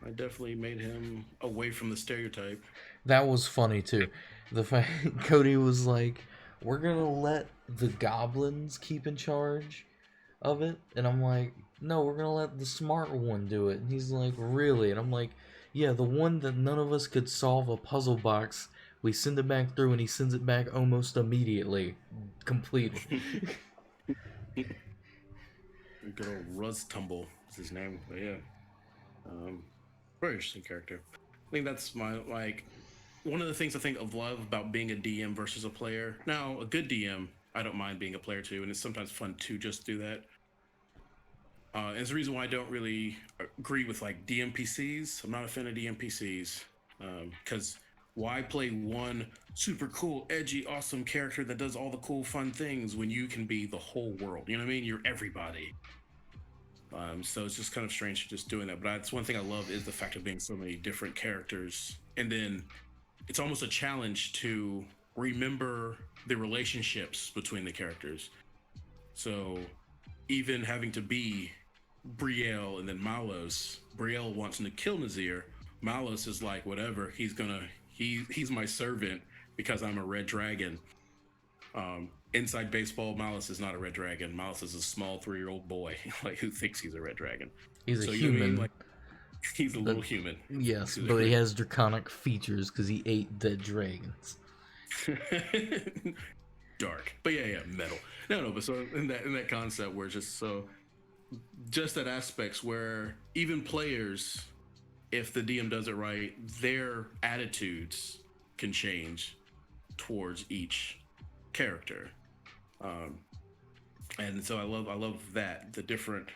I definitely made him away from the stereotype. That was funny, too. The fact Cody was like, we're gonna let the goblins keep in charge of it. And I'm like, no, we're gonna let the smart one do it. And he's like, really? And I'm like, yeah, the one that none of us could solve a puzzle box. We send it back through, and he sends it back almost immediately. Completed. Good old Ruz Tumble is his name. But yeah. Very interesting character. I think that's one of the things I think of love about being a DM versus a player. Now, a good DM, I don't mind being a player too, and it's sometimes fun to just do that. It's the reason why I don't really agree with like DMPCs. I'm not a fan of DMPCs, because why play one super cool, edgy, awesome character that does all the cool, fun things when you can be the whole world? You know what I mean? You're everybody. So it's just kind of strange just doing that. But that's one thing I love, is the fact of being so many different characters. And then it's almost a challenge to remember the relationships between the characters. So even having to be Brielle and then Malos, Brielle wants to kill Nazir. Malos is like, whatever, he's my servant because I'm a red dragon. Inside baseball, Malice is not a red dragon. Malice is a small 3-year-old boy, like, who thinks he's a red dragon. He's a human. You know what I mean? Like, he's a little human. Yes, but he has draconic features because he ate dead dragons. Dark, but yeah, metal. No, but so in that concept where it's just that aspects where even players, if the DM does it right, their attitudes can change towards each character. And so I love that, the different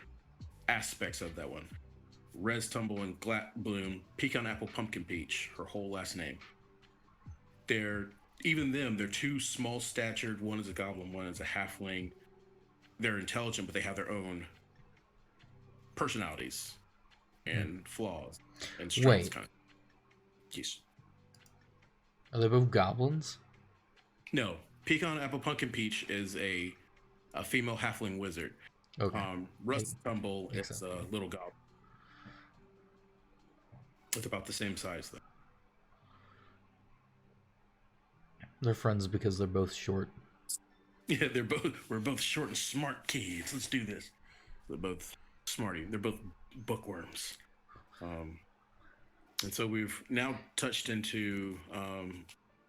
aspects of that one. Rez Tumble and Glat Bloom, Pecan Apple Pumpkin Peach, her whole last name. They're two small statured. One is a goblin, one is a halfling. They're intelligent, but they have their own personalities and flaws and strengths. Wait. Kind of. Yes. Are they both goblins? No. Pecan Apple Pumpkin Peach is a female halfling wizard. Okay. Rust Tumble is a little goblin. It's about the same size, though. They're friends because they're both short. Yeah, we're both short and smart kids. Let's do this. They're both smarty. They're both bookworms. And so we've now touched into a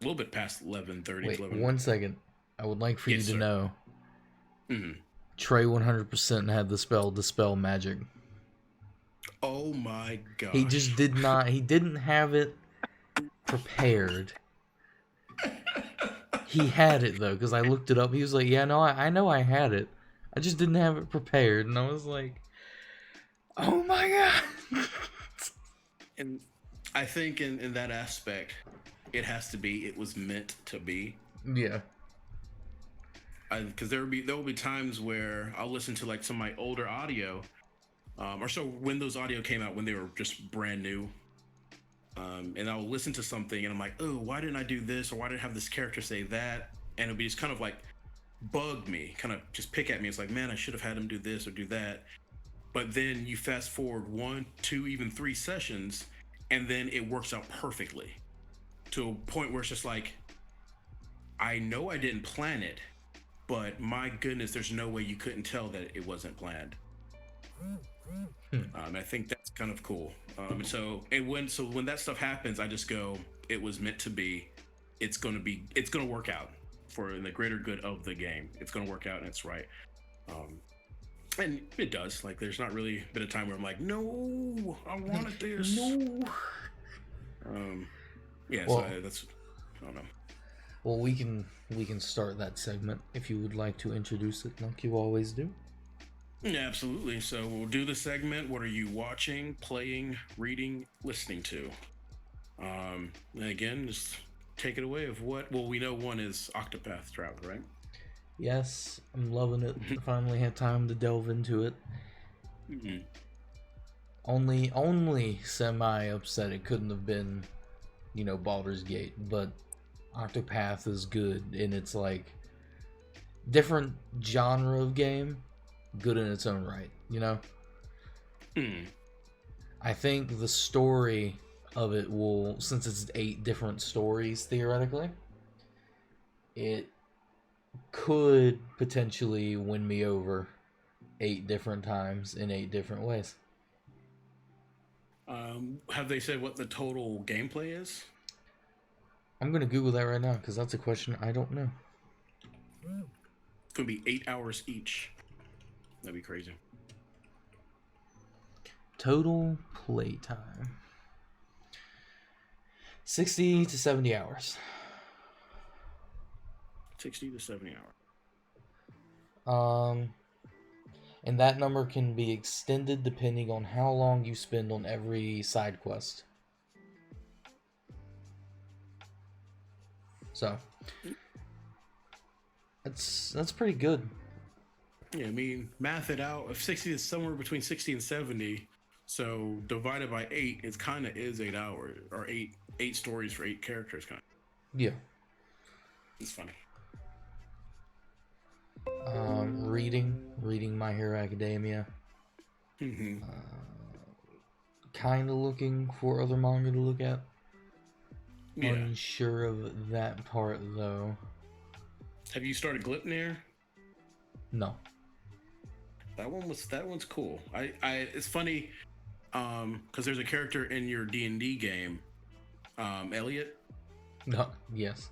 little bit past 11:30. Wait, 11. 1 second. I would like for Yes, you to sir. know. Mm-hmm. Trey 100% had the spell Dispel Magic. Oh my gosh. He just did not. He didn't have it prepared. He had it though, because I looked it up. He was like, "Yeah, no, I know I had it. I just didn't have it prepared." And I was like, "Oh my god!" And I think in that aspect, it has to be. It was meant to be. Yeah. Because there will be times where I'll listen to like some of my older audio, or so when those audio came out when they were just brand new. And I'll listen to something and I'm like, oh, why didn't I do this? Or why didn't I have this character say that? And it'll be just kind of like bug me, kind of just pick at me. It's like, man, I should have had him do this or do that. But then you fast forward 1, 2, even 3 sessions, and then it works out perfectly to a point where it's just like, I know I didn't plan it, but my goodness, there's no way you couldn't tell that it wasn't planned. I think that's kind of cool. So when that stuff happens, I just go, it was meant to be. It's gonna work out for the greater good of the game. It's gonna work out and it's right. And it does. Like, there's not really been a time where I'm like, no, I wanted this. No. Yeah. Well, so that's, I don't know. Well, we can start that segment if you would like to introduce it, like you always do. Yeah, absolutely. So we'll do the segment. What are you watching, playing, reading, listening to? And again, just take it away of what. Well, we know one is Octopath Traveler, right? Yes, I'm loving it. Finally had time to delve into it. Mm-hmm. Only semi upset it couldn't have been, Baldur's Gate, but Octopath is good and it's like different genre of game, good in its own right, I think the story of it will, since it's 8 different stories theoretically, it could potentially win me over 8 different times in 8 different ways. Have they said what the total gameplay is? I'm gonna Google that right now because that's a question I don't know. It's gonna be 8 hours each. That'd be crazy. Total playtime 60 to 70 hours. 60 to 70 hours. And that number can be extended depending on how long you spend on every side quest. So that's pretty good. Yeah, I mean, math it out. If 60 is somewhere between 60 and 70, so divided by 8, it kind of is 8 hours, or eight stories for 8 characters, kind of. Yeah. It's funny. Reading My Hero Academia. Mm-hmm. Kind of looking for other manga to look at. Yeah. Unsure of that part though. Have you started Glipnir? No. That one's cool. It's funny, because there's a character in your D&D game, Elliot. No. Yes.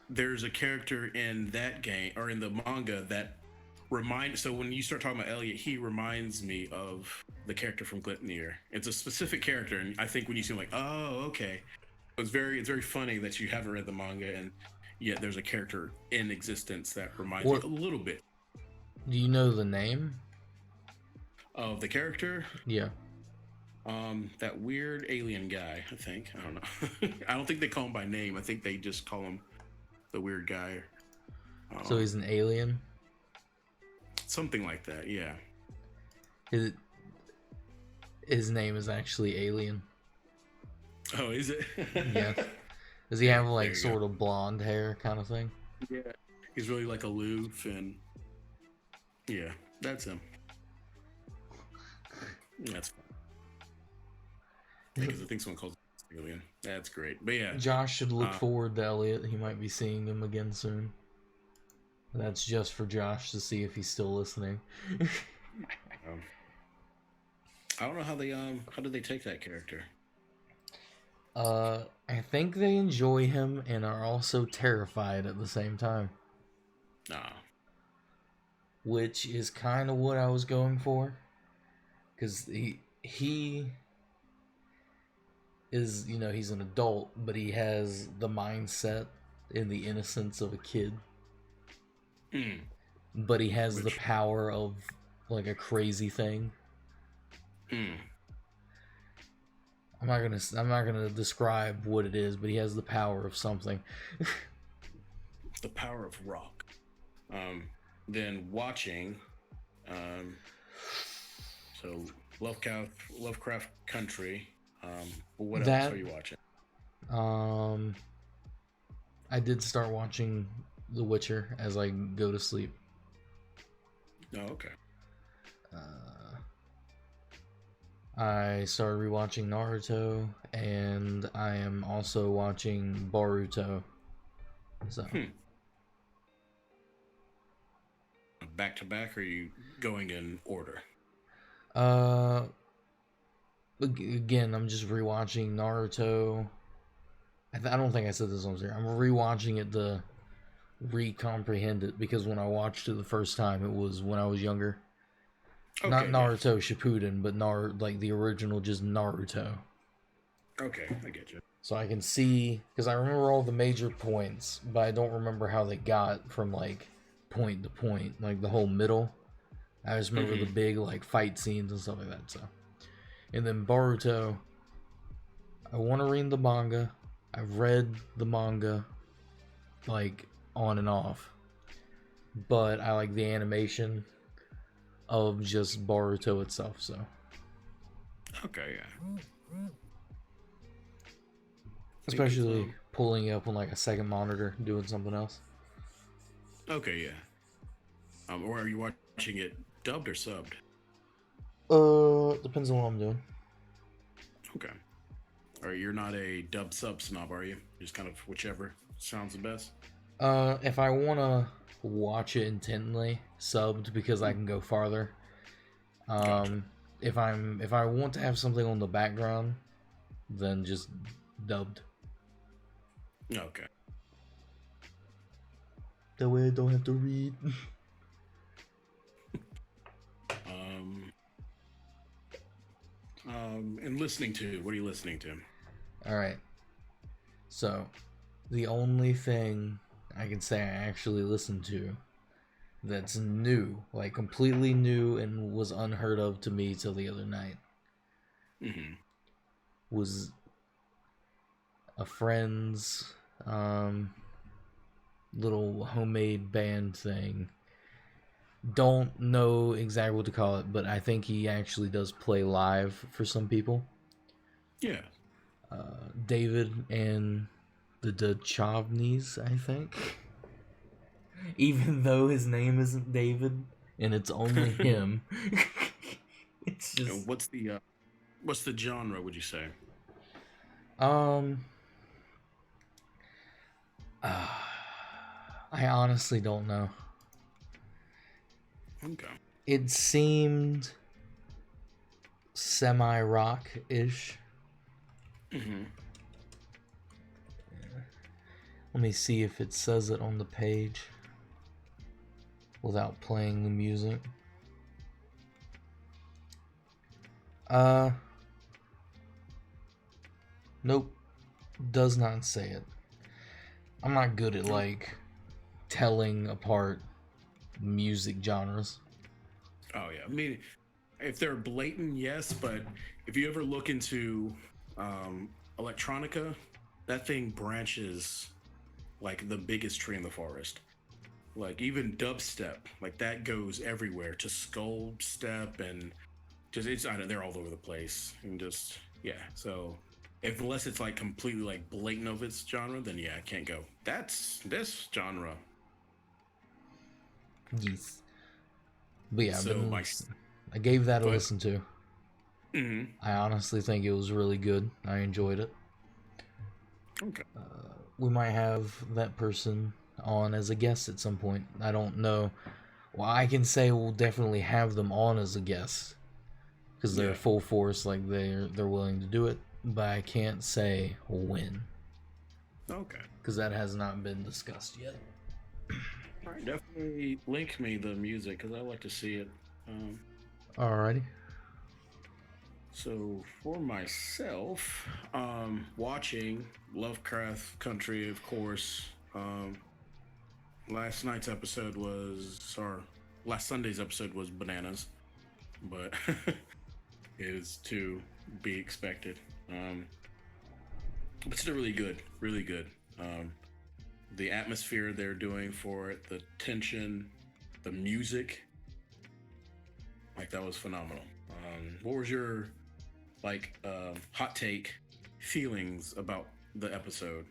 There's a character in that game or in the manga that so when you start talking about Elliot, he reminds me of the character from Glipnir. It's a specific character, and I think when you see him, like, oh, okay. It's very funny that you haven't read the manga, and yet there's a character in existence that reminds me a little bit. Do you know the name of the character? Yeah. That weird alien guy, I think. I don't know. I don't think they call him by name. I think they just call him the weird guy. So he's an alien? Something like that, yeah. His name is actually Alien. Oh, is it? Yeah. Does he have like sort of blonde hair kind of thing? Yeah. He's really like aloof, and yeah, that's him. That's fun. Because I think someone calls it Alien. That's great. But yeah. Josh should look forward to Elliot. He might be seeing him again soon. That's just for Josh to see if he's still listening. I don't know how did they take that character? I think they enjoy him and are also terrified at the same time, Nah. which is kind of what I was going for, because he is, he's an adult, but he has the mindset and the innocence of a kid. But he has the power of like a crazy thing. I'm not gonna describe what it is, but he has the power of something. The power of rock. Then watching, so Lovecraft Country. What else are you watching? I did start watching The Witcher as I go to sleep. Oh, okay. I started rewatching Naruto, and I am also watching Boruto. So. Back to back, or are you going in order? Again, I'm just rewatching Naruto. I don't think I said this on here. I'm rewatching it to recomprehend it, because when I watched it the first time, it was when I was younger. Okay, not Naruto Shippuden, but like the original, just Naruto. Okay, I get you. So I can see, because I remember all the major points, but I don't remember how they got from like point to point, like the whole middle. I just remember the big like fight scenes and stuff like that. So, and then Boruto, I want to read the manga. I've read the manga like on and off, but I like the animation of just Boruto itself. So, okay, yeah. Especially pulling up on like a second monitor, doing something else. Okay, yeah. Or are you watching it dubbed or subbed? Depends on what I'm doing. Okay. Or you're not a dub sub snob, are you? Just kind of whichever sounds the best. If I wanna watch it intently, subbed, because I can go farther. Gotcha. If I want to have something on the background, then just dubbed. Okay. That way I don't have to read. And listening to, what are you listening to? All right. So, the only thing I can say I actually listened to that's new, like completely new and was unheard of to me till the other night, was a friend's little homemade band thing. Don't know exactly what to call it, but I think he actually does play live for some people. Yeah. David and the Duchovnys, I think. Even though his name isn't David and it's only him. It's just. And what's the genre, would you say? I honestly don't know. Okay. It seemed semi-rock-ish. Let me see if it says it on the page without playing the music. Nope. Does not say it. I'm not good at like telling apart music genres. Oh yeah, I mean, if they're blatant, yes, but if you ever look into electronica, that thing branches like the biggest tree in the forest. Like even dubstep, like that goes everywhere to skull step, and just they're all over the place, and just yeah. So unless it's like completely like blatant of its genre, then yeah, I can't go. That's this genre. Yes. But yeah, So I gave that a listen to. I honestly think it was really good. I enjoyed it. Okay. We might have that person on as a guest at some point. I don't know. Well, I can say we'll definitely have them on as a guest. because they're full force, like they're willing to do it, but I can't say when. Okay. Because that has not been discussed yet. All right, definitely link me the music because I like to see it. Alrighty. So for myself, watching Lovecraft Country, of course. Last Sunday's episode was bananas, but it is to be expected. But still really good, really good. The atmosphere they're doing for it, the tension, the music, like that was phenomenal. What was your hot take feelings about the episode?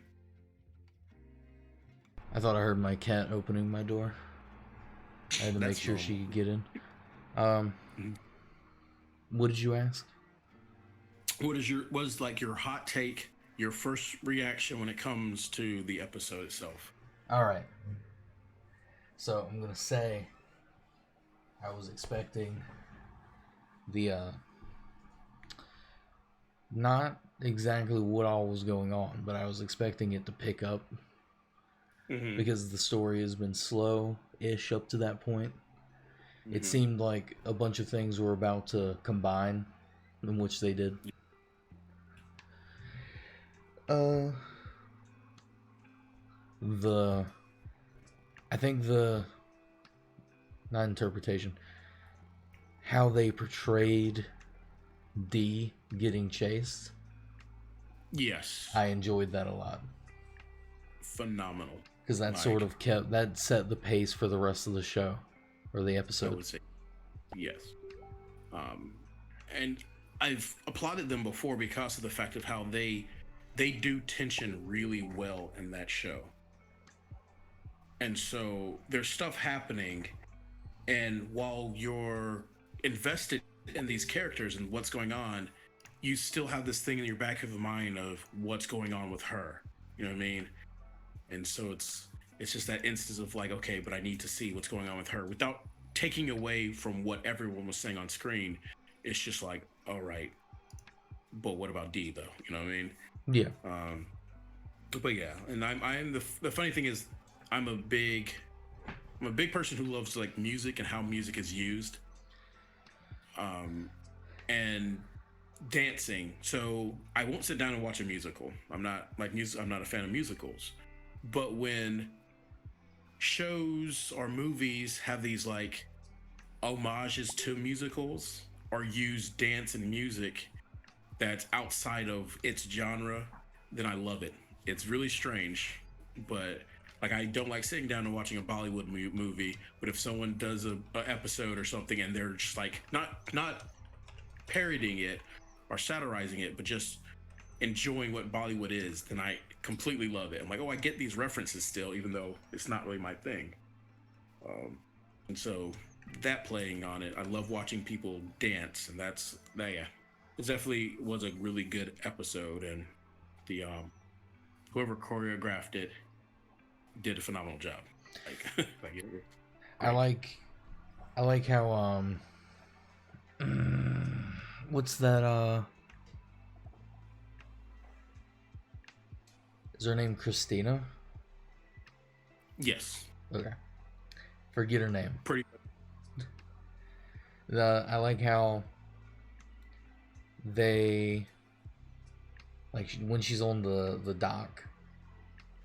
I thought I heard my cat opening my door. I had to make sure she could get in. What did you ask? What is your hot take, your first reaction when it comes to the episode itself? All right. So I'm gonna say I was expecting the not exactly what all was going on, but I was expecting it to pick up because the story has been slow-ish up to that point. It seemed like a bunch of things were about to combine, in which they did. Not interpretation, how they portrayed D getting chased. Yes. I enjoyed that a lot. Phenomenal. Because that sort of set the pace for the rest of the show, or the episode. I would say yes. And I've applauded them before because of the fact of how they do tension really well in that show. And so there's stuff happening, and while you're invested in these characters and what's going on, you still have this thing in your back of the mind of what's going on with her. You know what I mean? And so it's just that instance of like, okay, but I need to see what's going on with her without taking away from what everyone was saying on screen. It's just like, all right, but what about D though? You know what I mean? Yeah. But yeah, and I'm the funny thing is I'm a big person who loves like music and how music is used. And dancing. So I won't sit down and watch a musical. I'm not a fan of musicals. But when shows or movies have these like homages to musicals or use dance and music that's outside of its genre, then I love it. It's really strange, but like I don't like sitting down and watching a Bollywood movie. But if someone does a episode or something and they're just like not parodying it or satirizing it, but just enjoying what Bollywood is, then I completely love it. I'm like, oh, I get these references still, even though it's not really my thing. And so that playing on it, I love watching people dance, and yeah, it definitely was a really good episode, and the whoever choreographed it did a phenomenal job. I like how what's that is her name Christina? Yes. Okay. Forget her name. Pretty. I like how they when she's on the dock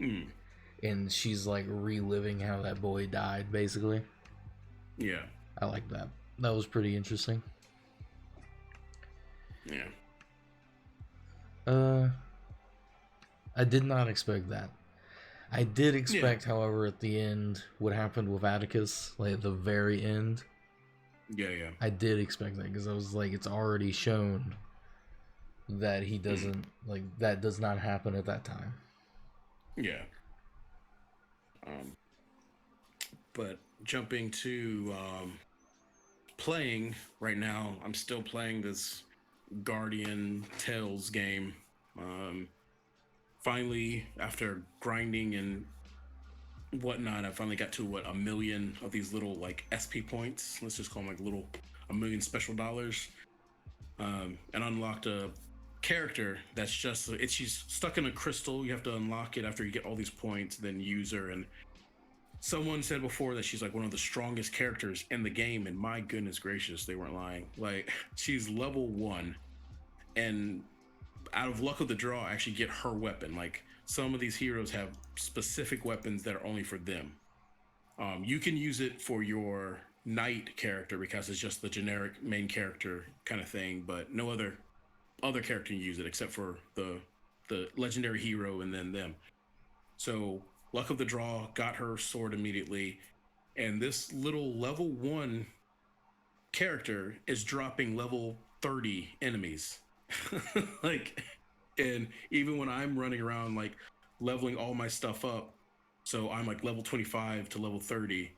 and she's like reliving how that boy died, basically. Yeah. I like that. That was pretty interesting. Yeah. I did not expect that. I did expect, however, at the end, what happened with Atticus, like at the very end. Yeah. I did expect that because I was like, it's already shown that he doesn't like that does not happen at that time. Yeah. But jumping to playing right now, I'm still playing this Guardian Tales game. Finally, after grinding and whatnot, I finally got to 1 million of these little like SP points. Let's just call them like a million special dollars. and unlocked a character that's just she's stuck in a crystal. You have to unlock it after you get all these points, then use her. And someone said before that she's like one of the strongest characters in the game, and my goodness gracious, they weren't lying. Like, she's level 1, and out of luck of the draw, I actually get her weapon. Like, some of these heroes have specific weapons that are only for them. You can use it for your knight character because it's just the generic main character kind of thing, but no other character can use it except for the legendary hero and then them. So luck of the draw, got her sword immediately, and this little level 1 character is dropping level 30 enemies. Like, and even when I'm running around like leveling all my stuff up, so I'm like level 25 to level 30,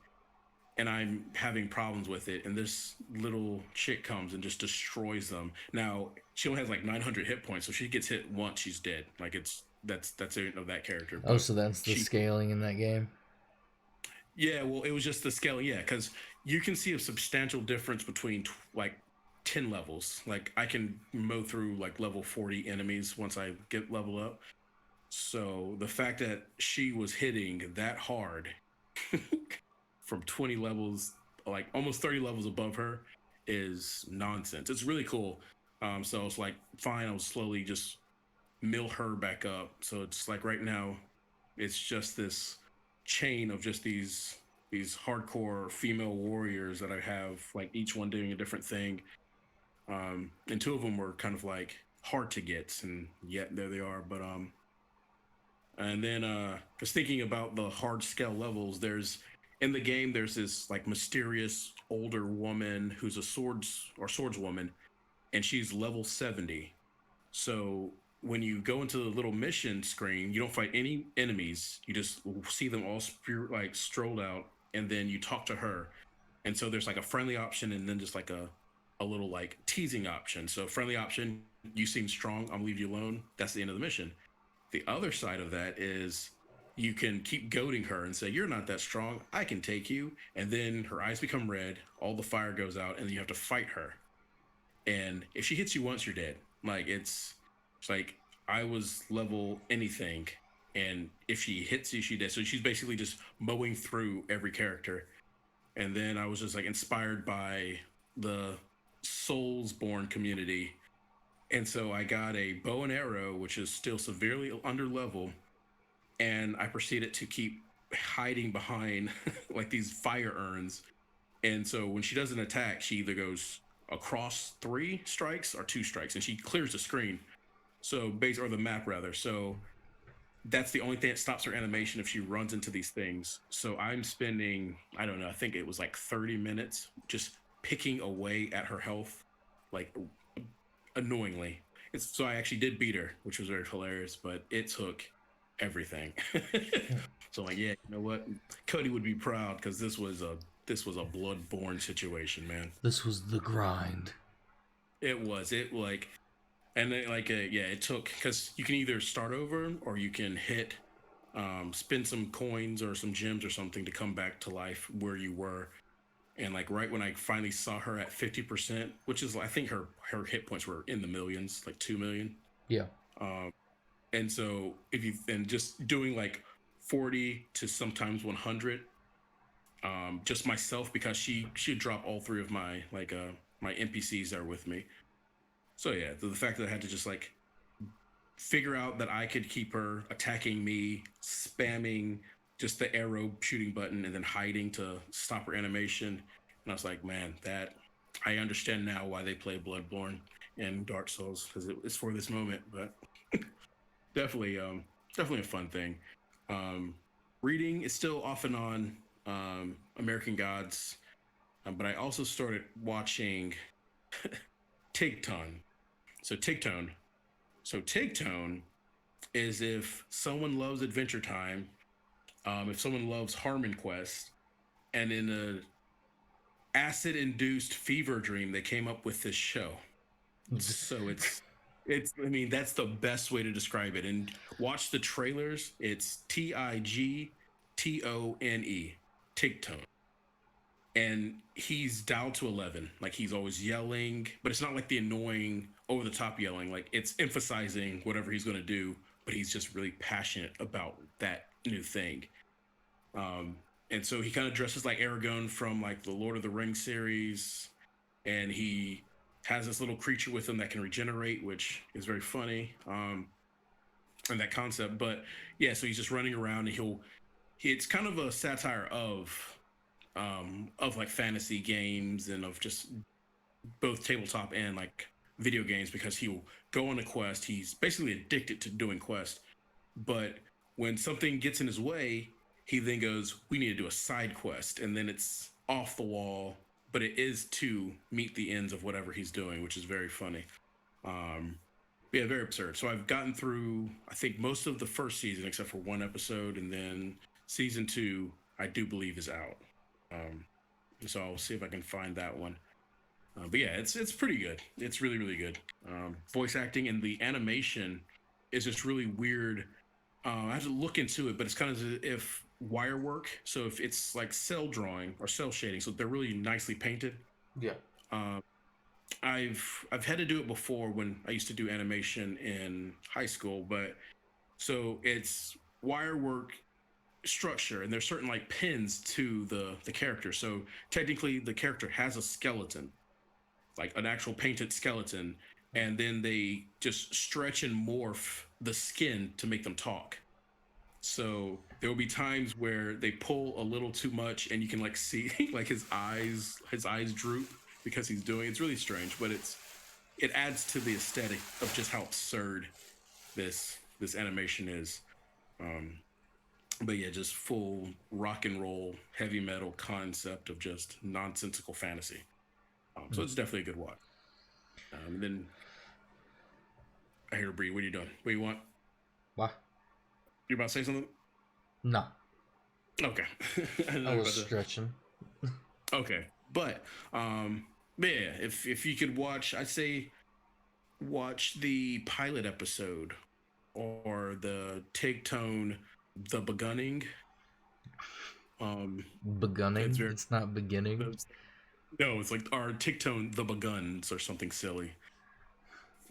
and I'm having problems with it, and this little chick comes and just destroys them. Now she only has like 900 hit points, so she gets hit once, she's dead. Like, that's it of that character. Oh, so that's the scaling in that game? Yeah, well, it was just the scale. Yeah, because you can see a substantial difference between like 10 levels. Like, I can mow through like level 40 enemies once I get level up. So the fact that she was hitting that hard from 20 levels, like almost 30 levels above her, is nonsense. It's really cool. So it's like, fine, I'll slowly just mill her back up. So it's like right now, it's just this chain of just these hardcore female warriors that I have, like each one doing a different thing. And 2 of them were kind of like hard to get, and yet there they are. But and then just thinking about the hard scale levels, there's in the game there's this like mysterious older woman who's a swordswoman, and she's level 70. So when you go into the little mission screen, you don't fight any enemies. You just see them all strolled out, and then you talk to her. And so there's like a friendly option, and then just like a little like teasing option. So friendly option, you seem strong, I'll leave you alone. That's the end of the mission. The other side of that is you can keep goading her and say, you're not that strong, I can take you. And then her eyes become red, all the fire goes out, and then you have to fight her. And if she hits you once, you're dead. Like, it's like, I was level anything, and if she hits you, she dead. So she's basically just mowing through every character. And then I was just like inspired by the Soulsborne community, and so I got a bow and arrow, which is still severely under level, and I proceeded to keep hiding behind like these fire urns. And so when she does an attack, she either goes across 3 strikes or 2 strikes, and she clears the screen. So or the map rather. So that's the only thing that stops her animation if she runs into these things. So I'm spending, I don't know, I think it was like 30 minutes just picking away at her health, like annoyingly. So I actually did beat her, which was very hilarious, but it took everything. So I'm like, yeah, you know what? Cody would be proud, because this was a bloodborne situation, man. This was the grind. It was. It like, and then like, yeah, it took, because you can either start over or you can hit, spend some coins or some gems or something to come back to life where you were. And like right when I finally saw her at 50%, which is, I think her hit points were in the millions, like 2 million. Yeah. And so just doing like 40 to sometimes 100, just myself, because she'd drop all 3 of my my NPCs that are with me. So yeah, the fact that I had to just like figure out that I could keep her attacking me, spamming just the arrow shooting button, and then hiding to stop her animation. And I was like, man, that I understand now why they play Bloodborne and Dark Souls, because it's for this moment. But definitely a fun thing. Reading is still off and on, American Gods, but I also started watching Tigtone. So Tigtone is if someone loves Adventure Time, if someone loves Harmon Quest, and in a acid-induced fever dream, they came up with this show. So it's I mean, that's the best way to describe it. And watch the trailers. It's Tigtone, Tigtone. and he's dialed to 11. Like he's always yelling, but it's not like the annoying over the top yelling. Like it's emphasizing whatever he's going to do, but he's just really passionate about that new thing. And so he kind of dresses like Aragorn from like the Lord of the Rings series, and he has this little creature with him that can regenerate, which is very funny. And that concept, but yeah, so he's just running around, and it's kind of a satire of like fantasy games and of just both tabletop and like video games, because he'll go on a quest. He's basically addicted to doing quests, but when something gets in his way, he then goes, we need to do a side quest, and then it's off the wall, but it is to meet the ends of whatever he's doing, which is very funny. Yeah, very absurd. So I've gotten through, I think, most of the first season except for one episode, and then season 2, I do believe, is out. So I'll see if I can find that one. But yeah, it's pretty good. It's really, really good. Voice acting and the animation is just really weird. I have to look into it, but it's kind of as if wire work. So if it's like cell drawing or cell shading, so they're really nicely painted. Yeah. I've had to do it before when I used to do animation in high school, but so it's wire work structure, and there's certain like pins to the character. So technically the character has a skeleton, like an actual painted skeleton, and then they just stretch and morph the skin to make them talk. So there will be times where they pull a little too much, and you can like see like his eyes droop because he's doing. It's really strange, but it adds to the aesthetic of just how absurd this animation is. But yeah, just full rock and roll, heavy metal concept of just nonsensical fantasy. So it's definitely a good watch. And then I hear Bree. What are you doing? What do you want? What? You about to say something? No. Okay. I was stretching. Okay, but yeah, if you could watch, I'd say watch the pilot episode or the Take Tone, the begunning. Begunning? It's not beginning. No, it's like our Take Tone, the beguns, or something silly.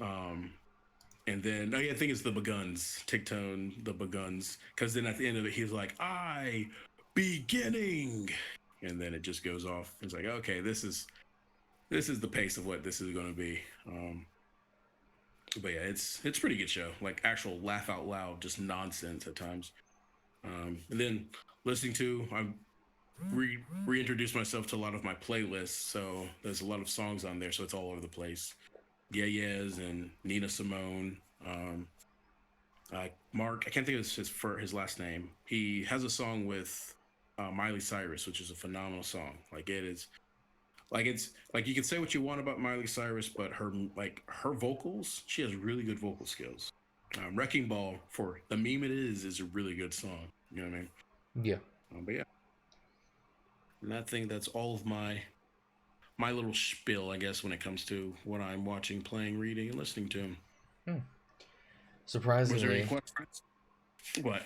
And then I think it's the beguns, Take Tone, the beguns, because then at the end of it, he's like, "I beginning," and then it just goes off. It's like, okay, this is the pace of what this is going to be. But yeah, it's a pretty good show. Like actual laugh out loud, just nonsense at times. And then listening to, I'm reintroduced myself to a lot of my playlists. So there's a lot of songs on there, so it's all over the place. Yes and Nina Simone. Mark, I can't think of his last name. He has a song with Miley Cyrus, which is a phenomenal song. Like it's like you can say what you want about Miley Cyrus, but her vocals, she has really good vocal skills. Wrecking Ball, for the meme it is a really good song. You know what I mean? Yeah. But yeah, and I think that's all of my little spiel, I guess, when it comes to what I'm watching, playing, reading, and listening to. Surprisingly, was there any questions? What?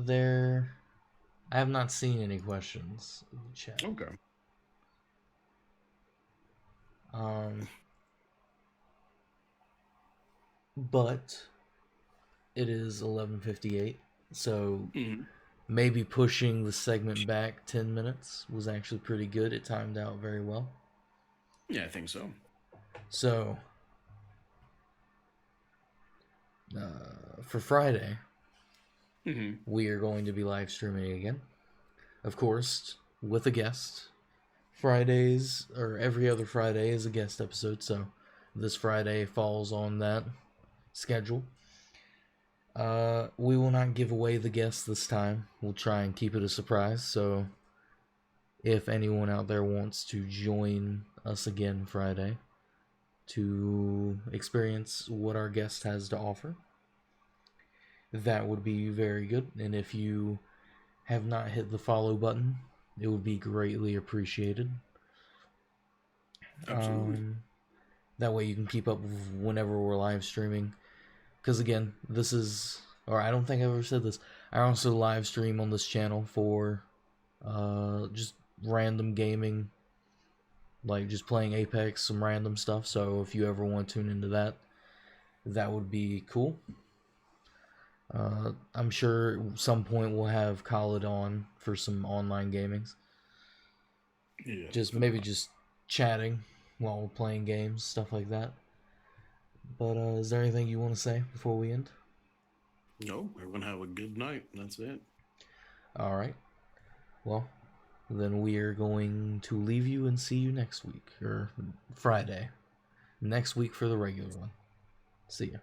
I have not seen any questions in the chat. Okay. But it is 11:58, so maybe pushing the segment back 10 minutes was actually pretty good. It timed out very well. Yeah, I think so. So, for Friday, we are going to be live streaming again. Of course, with a guest. Fridays, or every other Friday, is a guest episode, so this Friday falls on that schedule. We will not give away the guest this time. We'll try and keep it a surprise, so if anyone out there wants to join us again Friday to experience what our guest has to offer, that would be very good. And if you have not hit the follow button, it would be greatly appreciated. Absolutely. That way you can keep up whenever we're live streaming. Because again, this is, or I don't think I've ever said this, I also live stream on this channel for just random gaming like just playing Apex, some random stuff. So if you ever want to tune into that, that would be cool. I'm sure at some point we'll have Khalid on for some online gamings. Yeah. Just chatting while we're playing games, stuff like that. But is there anything you want to say before we end? No, everyone have a good night. That's it. All right. Well, then we are going to leave you and see you next week, or Friday. Next week for the regular one. See ya.